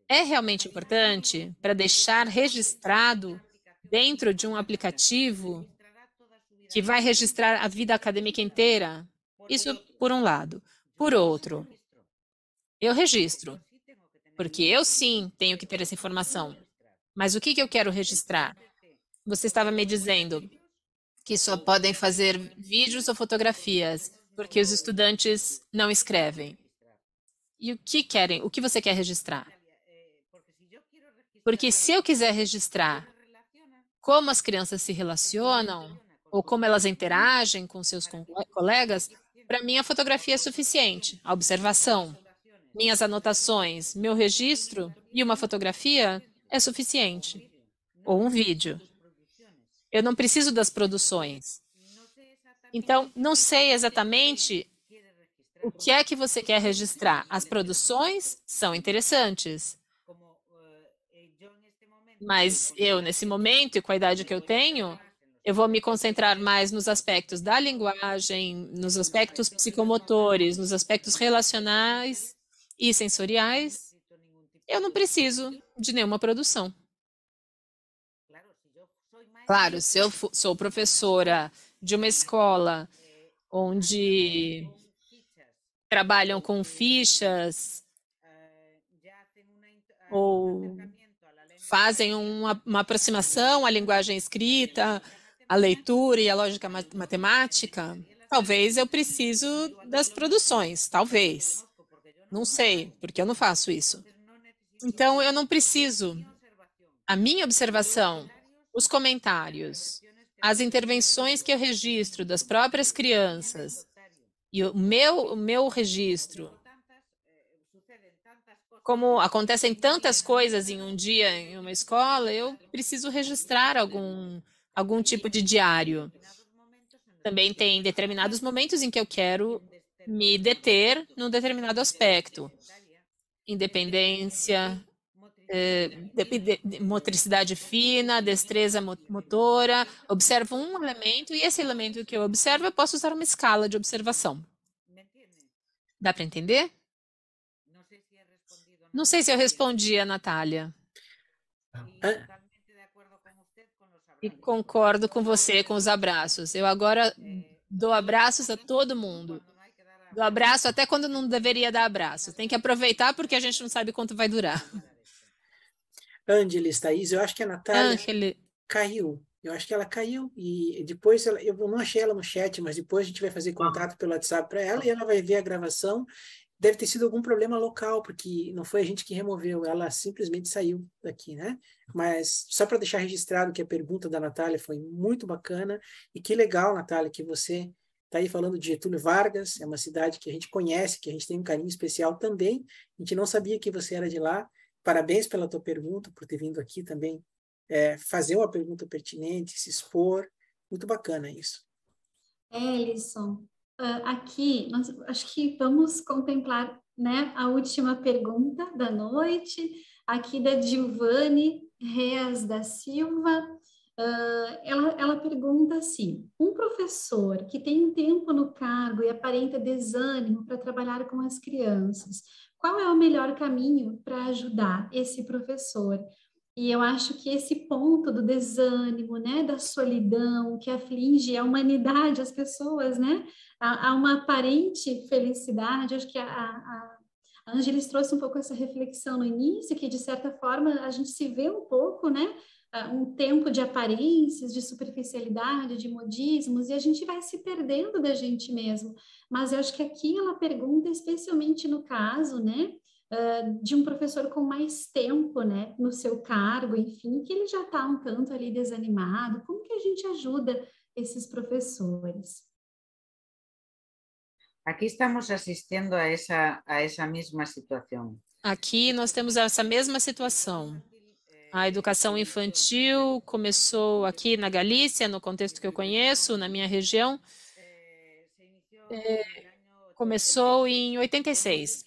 É realmente importante para deixar registrado dentro de um aplicativo que vai registrar a vida acadêmica inteira? Isso por um lado. Por outro, eu registro, porque eu sim tenho que ter essa informação. Mas o que eu quero registrar? Você estava me dizendo que só podem fazer vídeos ou fotografias, porque os estudantes não escrevem. E o que querem? O que você quer registrar? Porque se eu quiser registrar como as crianças se relacionam, ou como elas interagem com seus colegas, para mim a fotografia é suficiente. A observação, minhas anotações, meu registro e uma fotografia é suficiente. Ou um vídeo. Eu não preciso das produções. Então, não sei exatamente o que é que você quer registrar. As produções são interessantes. Mas eu, nesse momento, e com a idade que eu tenho, eu vou me concentrar mais nos aspectos da linguagem, nos aspectos psicomotores, nos aspectos relacionais e sensoriais. Eu não preciso de nenhuma produção. Claro, se eu sou professora de uma escola onde trabalham com fichas ou fazem uma aproximação à linguagem escrita, à leitura e à lógica matemática, talvez eu preciso das produções, talvez. Não sei, porque eu não faço isso. Então, eu não preciso. A minha observação, os comentários, as intervenções que eu registro das próprias crianças e o meu registro, como acontecem tantas coisas em um dia em uma escola, eu preciso registrar algum tipo de diário. Também tem determinados momentos em que eu quero me deter num determinado aspecto. Independência, motricidade fina, destreza motora. Observo um elemento e esse elemento que eu observo, eu posso usar uma escala de observação. Dá para entender? Não sei se eu respondi a Natália. E concordo com você com os abraços. Eu agora dou abraços a todo mundo. Dou abraço até quando não deveria dar abraço. Tem que aproveitar porque a gente não sabe quanto vai durar. Ângeles, Thaís, eu acho que a Natália Ângele, caiu. Eu acho que ela caiu e depois eu não achei ela no chat, mas depois a gente vai fazer contato pelo WhatsApp para ela e ela vai ver a gravação. Deve ter sido algum problema local, porque não foi a gente que removeu, ela simplesmente saiu daqui, né? Mas só para deixar registrado que a pergunta da Natália foi muito bacana e que legal, Natália, que você está aí falando de Getúlio Vargas, é uma cidade que a gente conhece, que a gente tem um carinho especial também. A gente não sabia que você era de lá. Parabéns pela tua pergunta, por ter vindo aqui também fazer uma pergunta pertinente, se expor. Muito bacana isso. Ellison, aqui, acho que vamos contemplar, né, a última pergunta da noite, aqui da Gilvane Reas da Silva. Ela pergunta assim: um professor que tem um tempo no cargo e aparenta desânimo para trabalhar com as crianças, qual é o melhor caminho para ajudar esse professor? E eu acho que esse ponto do desânimo, né, da solidão que aflige a humanidade, as pessoas, né, há uma aparente felicidade. Acho que a Ângeles trouxe um pouco essa reflexão no início, que de certa forma a gente se vê um pouco, né, um tempo de aparências, de superficialidade, de modismos, e a gente vai se perdendo da gente mesmo. Mas eu acho que aqui ela pergunta, especialmente no caso, né, de um professor com mais tempo, né, no seu cargo, enfim, que ele já está um tanto ali desanimado. Como que a gente ajuda esses professores? Aquí estamos asistiendo a esa misma situación. aqui nós temos essa mesma situação. A educação infantil começou aqui na Galícia, no contexto que eu conheço, na minha região, começou em 86.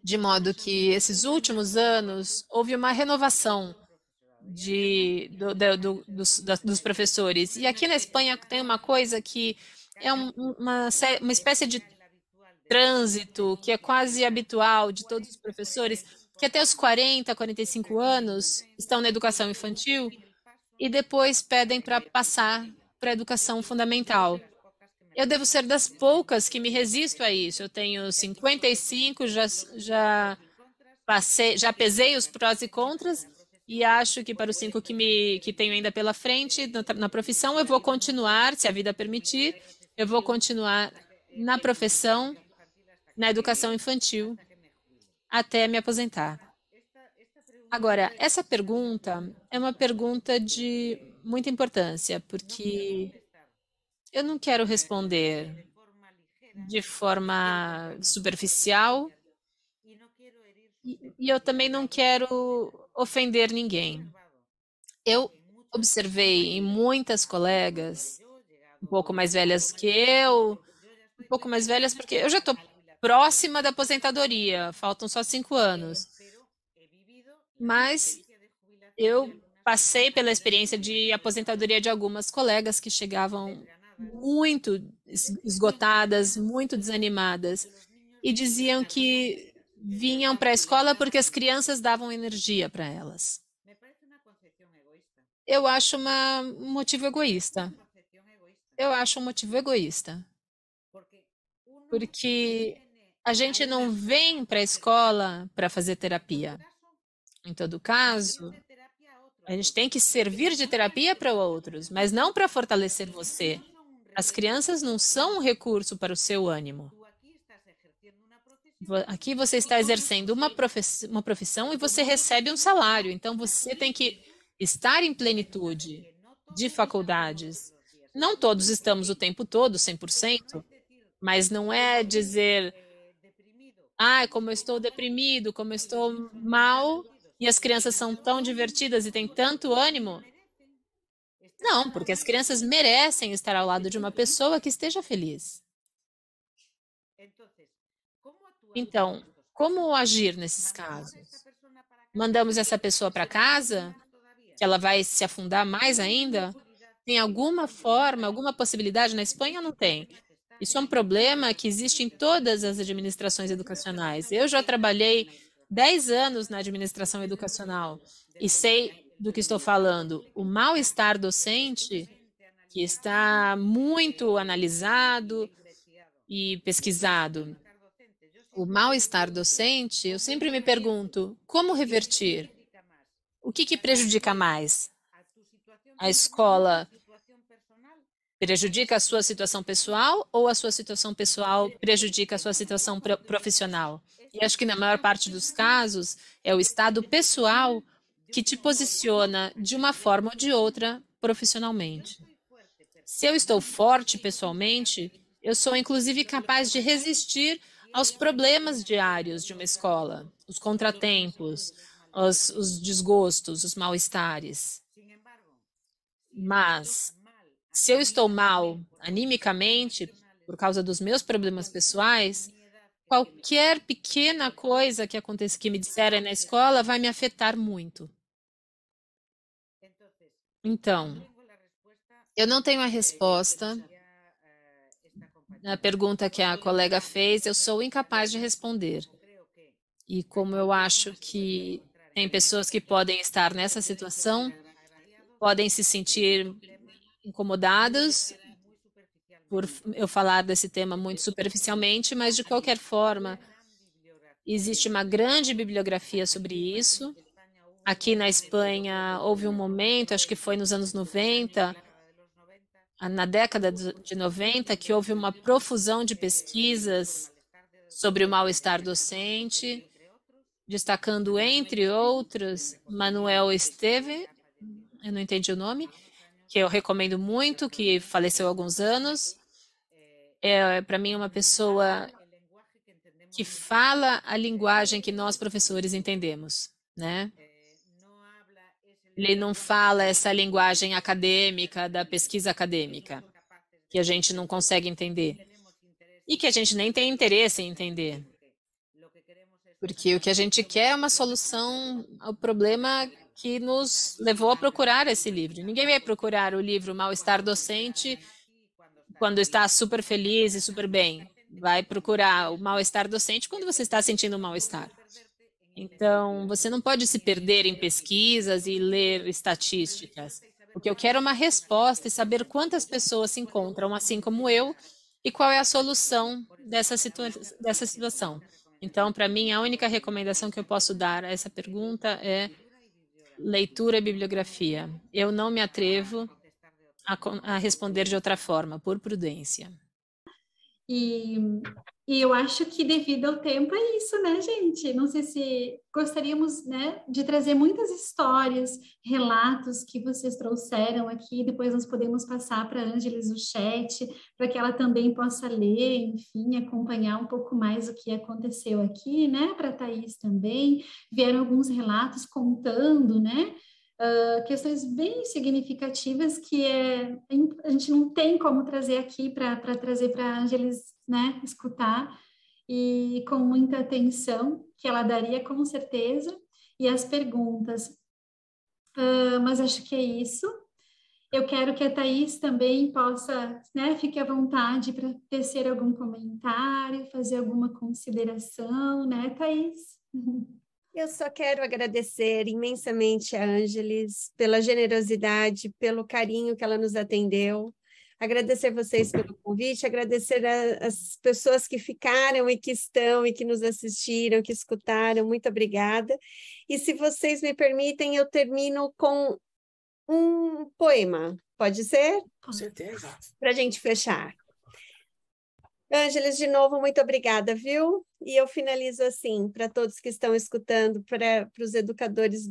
De modo que esses últimos anos houve uma renovação dos professores. E aqui na Espanha tem uma coisa que é uma espécie de trânsito que é quase habitual de todos os professores, que até os 40, 45 anos estão na educação infantil e depois pedem para passar para a educação fundamental. Eu devo ser das poucas que me resisto a isso. Eu tenho 55, já pesei os prós e contras e acho que para os 5 que tenho ainda pela frente na profissão, eu vou continuar, se a vida permitir, eu vou continuar na profissão, na educação infantil, até me aposentar. Agora, essa pergunta é uma pergunta de muita importância, porque eu não quero responder de forma superficial e eu também não quero ofender ninguém. Eu observei em muitas colegas, um pouco mais velhas que eu, um pouco mais velhas porque eu já estou próxima da aposentadoria, faltam só 5 anos. Mas eu passei pela experiência de aposentadoria de algumas colegas que chegavam muito esgotadas, muito desanimadas, e diziam que vinham para a escola porque as crianças davam energia para elas. Eu acho um motivo egoísta. Eu acho um motivo egoísta. Porque a gente não vem para a escola para fazer terapia. Em todo caso, a gente tem que servir de terapia para outros, mas não para fortalecer você. As crianças não são um recurso para o seu ânimo. Aqui você está exercendo uma profissão e você recebe um salário. Então, você tem que estar em plenitude de faculdades. Não todos estamos o tempo todo, 100%, mas não é dizer, como eu estou deprimido, como eu estou mal, e as crianças são tão divertidas e têm tanto ânimo. Não, porque as crianças merecem estar ao lado de uma pessoa que esteja feliz. Então, como agir nesses casos? Mandamos essa pessoa para casa, que ela vai se afundar mais ainda? Tem alguma forma, alguma possibilidade? Na Espanha não tem. Isso é um problema que existe em todas as administrações educacionais. Eu já trabalhei 10 anos na administração educacional e sei do que estou falando. O mal-estar docente, que está muito analisado e pesquisado. O mal-estar docente, eu sempre me pergunto, como revertir? O que prejudica mais? A escola prejudica a sua situação pessoal ou a sua situação pessoal prejudica a sua situação profissional? E acho que na maior parte dos casos é o estado pessoal que te posiciona de uma forma ou de outra profissionalmente. Se eu estou forte pessoalmente, eu sou inclusive capaz de resistir aos problemas diários de uma escola, os contratempos, os desgostos, os mal-estares. Mas, se eu estou mal animicamente, por causa dos meus problemas pessoais, qualquer pequena coisa que aconteça, que me disserem na escola, vai me afetar muito. Então, eu não tenho a resposta na pergunta que a colega fez, eu sou incapaz de responder. E como eu acho que tem pessoas que podem estar nessa situação, podem se sentir incomodadas por eu falar desse tema muito superficialmente, mas de qualquer forma, existe uma grande bibliografia sobre isso. Aqui na Espanha houve um momento, acho que foi nos anos 90, na década de 90, que houve uma profusão de pesquisas sobre o mal-estar docente, destacando, entre outros, Manuel Esteve, eu não entendi o nome, que eu recomendo muito, que faleceu há alguns anos. É, para mim, uma pessoa que fala a linguagem que nós, professores, entendemos, né? Ele não fala essa linguagem acadêmica, da pesquisa acadêmica, que a gente não consegue entender. E que a gente nem tem interesse em entender. Porque o que a gente quer é uma solução ao problema que nos levou a procurar esse livro. Ninguém vai procurar o livro Mal-Estar Docente quando está super feliz e super bem. Vai procurar o mal-estar docente quando você está sentindo mal-estar. Então, você não pode se perder em pesquisas e ler estatísticas. O que eu quero é uma resposta e saber quantas pessoas se encontram assim como eu e qual é a solução dessa situação. Então, para mim, a única recomendação que eu posso dar a essa pergunta é leitura e bibliografia. Eu não me atrevo a responder de outra forma, por prudência. E eu acho que devido ao tempo é isso, né, gente? Não sei se gostaríamos, né, de trazer muitas histórias, relatos que vocês trouxeram aqui, depois nós podemos passar para a Ângeles o chat, para que ela também possa ler, enfim, acompanhar um pouco mais o que aconteceu aqui, né, para a Thaís também. Vieram alguns relatos contando, né, questões bem significativas que a gente não tem como trazer aqui para trazer para a Ângeles, né, escutar, e com muita atenção, que ela daria com certeza, e as perguntas. Mas acho que é isso. Eu quero que a Thaís também possa, né, fique à vontade para tecer algum comentário, fazer alguma consideração, né, Thaís? Eu só quero agradecer imensamente a Ângeles pela generosidade, pelo carinho que ela nos atendeu. Agradecer vocês pelo convite, agradecer as pessoas que ficaram e que estão e que nos assistiram, que escutaram. Muito obrigada. E se vocês me permitem, eu termino com um poema. Pode ser? Com certeza. Para a gente fechar. Ângeles, de novo, muito obrigada, viu? E eu finalizo assim, para todos que estão escutando, para os educadores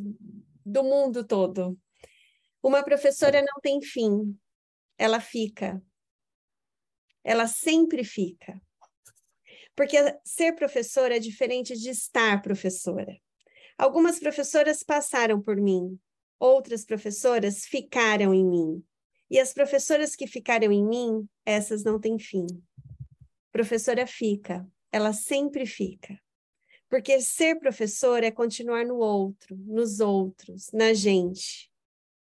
do mundo todo. Uma professora não tem fim, ela fica. Ela sempre fica. Porque ser professora é diferente de estar professora. Algumas professoras passaram por mim, outras professoras ficaram em mim. E as professoras que ficaram em mim, essas não têm fim. Professora fica, ela sempre fica. Porque ser professor é continuar no outro, nos outros, na gente.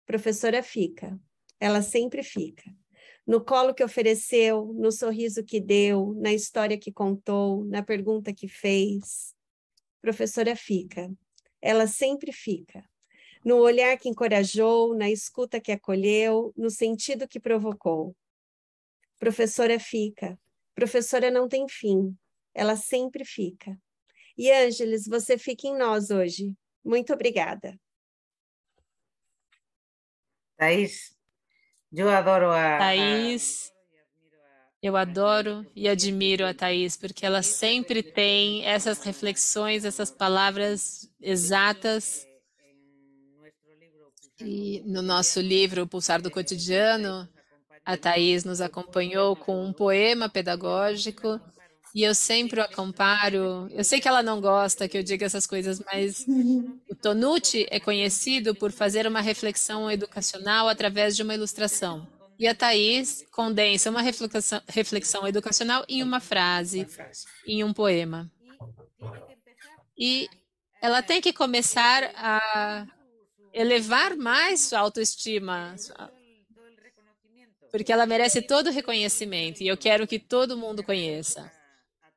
Professora fica, ela sempre fica. No colo que ofereceu, no sorriso que deu, na história que contou, na pergunta que fez. Professora fica, ela sempre fica. No olhar que encorajou, na escuta que acolheu, no sentido que provocou. Professora fica, professora não tem fim, ela sempre fica. E Ângeles, você fica em nós hoje. Muito obrigada. Thaís, eu adoro Thaís, eu adoro e admiro a Thaís, porque ela sempre tem essas reflexões, essas palavras exatas. E no nosso livro, O Pulsar do Cotidiano, a Thaís nos acompanhou com um poema pedagógico, e eu sempre a comparo. Eu sei que ela não gosta que eu diga essas coisas, mas o Tonucci é conhecido por fazer uma reflexão educacional através de uma ilustração. E a Thaís condensa uma reflexão educacional em uma frase, em um poema. E ela tem que começar a elevar mais sua autoestima, porque ela merece todo o reconhecimento e eu quero que todo mundo conheça.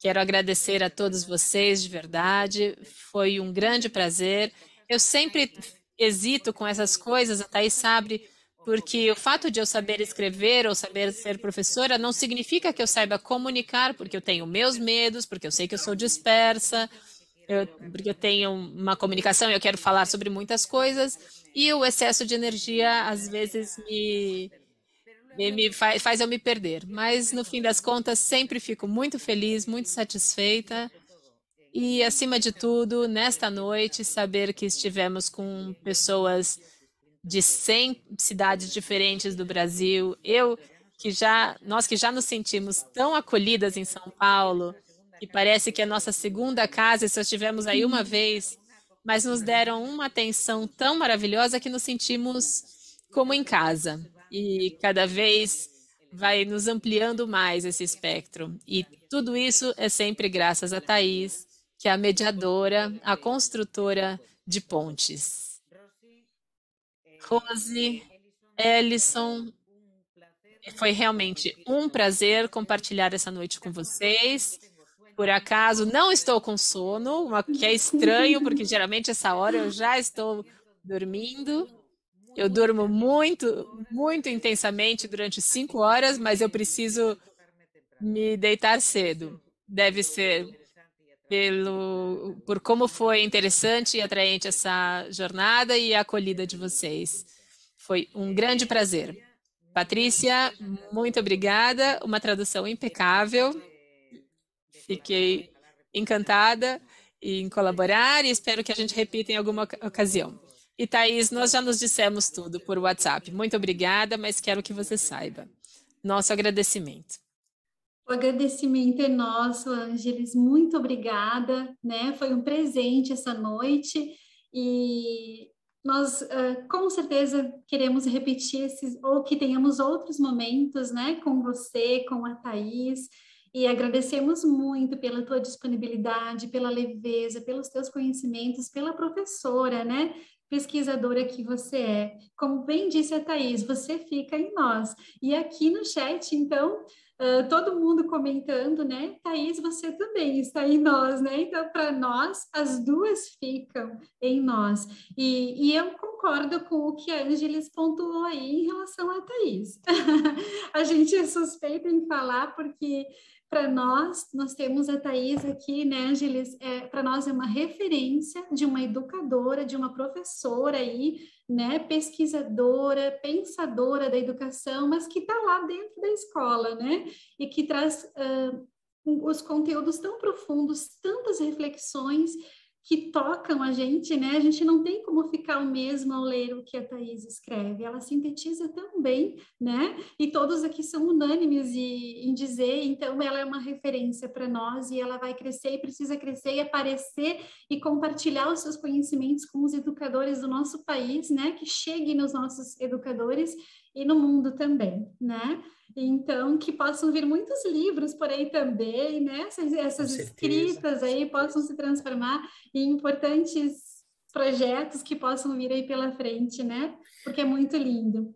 Quero agradecer a todos vocês de verdade, foi um grande prazer. Eu sempre hesito com essas coisas, a Thaís sabe, porque o fato de eu saber escrever ou saber ser professora não significa que eu saiba comunicar, porque eu tenho meus medos, porque eu sei que eu sou dispersa, porque eu tenho uma comunicação e eu quero falar sobre muitas coisas, e o excesso de energia às vezes faz eu me perder. Mas no fim das contas, sempre fico muito feliz, muito satisfeita. E, acima de tudo, nesta noite, saber que estivemos com pessoas de 100 cidades diferentes do Brasil, nós que já nos sentimos tão acolhidas em São Paulo, que parece que é a nossa segunda casa, e só estivemos aí uma vez, mas nos deram uma atenção tão maravilhosa que nos sentimos como em casa. E cada vez vai nos ampliando mais esse espectro. E tudo isso é sempre graças a Thaís, que é a mediadora, a construtora de pontes. Rose, Ellison, foi realmente um prazer compartilhar essa noite com vocês. Por acaso, não estou com sono, o que é estranho, porque geralmente essa hora eu já estou dormindo. Eu durmo muito, muito intensamente durante 5 horas, mas eu preciso me deitar cedo. Deve ser por como foi interessante e atraente essa jornada e a acolhida de vocês. Foi um grande prazer. Patrícia, muito obrigada. Uma tradução impecável. Fiquei encantada em colaborar e espero que a gente repita em alguma ocasião. E Thaís, nós já nos dissemos tudo por WhatsApp. Muito obrigada, mas quero que você saiba. Nosso agradecimento. O agradecimento é nosso, Ângeles. Muito obrigada, né? Foi um presente essa noite e nós com certeza queremos repetir esses, ou que tenhamos outros momentos, né? Com você, com a Thaís. E agradecemos muito pela tua disponibilidade, pela leveza, pelos teus conhecimentos, pela professora, né? Pesquisadora que você é. Como bem disse a Thaís, você fica em nós. E aqui no chat, então, todo mundo comentando, né? Thaís, você também está em nós, né? Então, para nós, as duas ficam em nós. E eu concordo com o que a Ângeles pontuou aí em relação a Thaís. A gente é suspeita em falar porque para nós temos a Thaís aqui, né, Ângeles? Para nós é uma referência de uma educadora, de uma professora aí, né, pesquisadora, pensadora da educação, mas que está lá dentro da escola, né? E que traz os conteúdos tão profundos, tantas reflexões que tocam a gente, né? A gente não tem como ficar o mesmo ao ler o que a Thaís escreve. Ela sintetiza tão bem, né? E todos aqui são unânimes em dizer, então ela é uma referência para nós e ela vai crescer e precisa crescer e aparecer e compartilhar os seus conhecimentos com os educadores do nosso país, né? Que chegue nos nossos educadores e no mundo também, né? Então, que possam vir muitos livros por aí também, né? Essas escritas aí possam se transformar em importantes projetos que possam vir aí pela frente, né? Porque é muito lindo.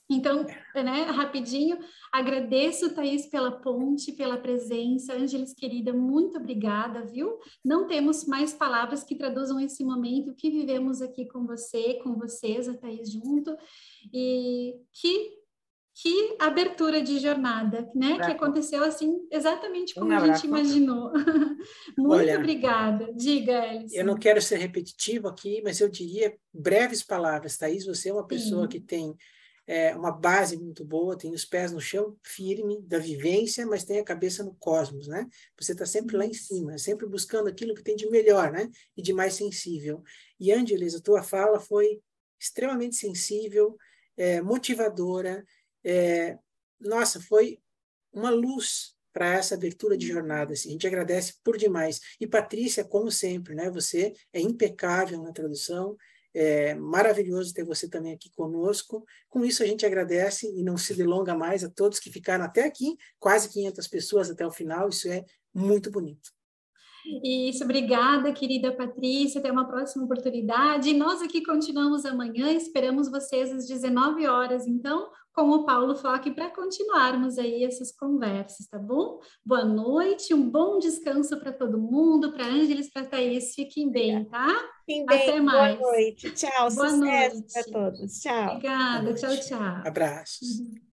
Então, né, rapidinho, agradeço, Thaís, pela ponte, pela presença. Ângeles, querida, muito obrigada, viu? Não temos mais palavras que traduzam esse momento que vivemos aqui com você, com vocês, a Thaís junto, e que abertura de jornada, né? Que aconteceu assim, exatamente como a gente imaginou. Muito obrigada. Diga, Ellison. Eu não quero ser repetitivo aqui, mas eu diria breves palavras. Thaís, você é uma pessoa que tem uma base muito boa, tem os pés no chão firme, da vivência, mas tem a cabeça no cosmos, né? Você está sempre lá em cima, sempre buscando aquilo que tem de melhor, né? E de mais sensível. E, Ângeles, a tua fala foi extremamente sensível, motivadora, nossa, foi uma luz para essa abertura de jornada. Assim. A gente agradece por demais. E Patrícia, como sempre, né? Você é impecável na tradução, é maravilhoso ter você também aqui conosco. Com isso, a gente agradece e não se delonga mais a todos que ficaram até aqui, quase 500 pessoas até o final, isso é muito bonito. Isso, obrigada, querida Patrícia, até uma próxima oportunidade. E nós aqui continuamos amanhã, esperamos vocês às 19 horas, então, com o Paulo Foque, para continuarmos aí essas conversas, tá bom? Boa noite, um bom descanso para todo mundo, para Ângeles, para Thaís, fiquem bem, tá? Fiquem bem, até mais. Boa noite, tchau, boa sucesso noite para todos, tchau. Obrigada, tchau, tchau. Abraços.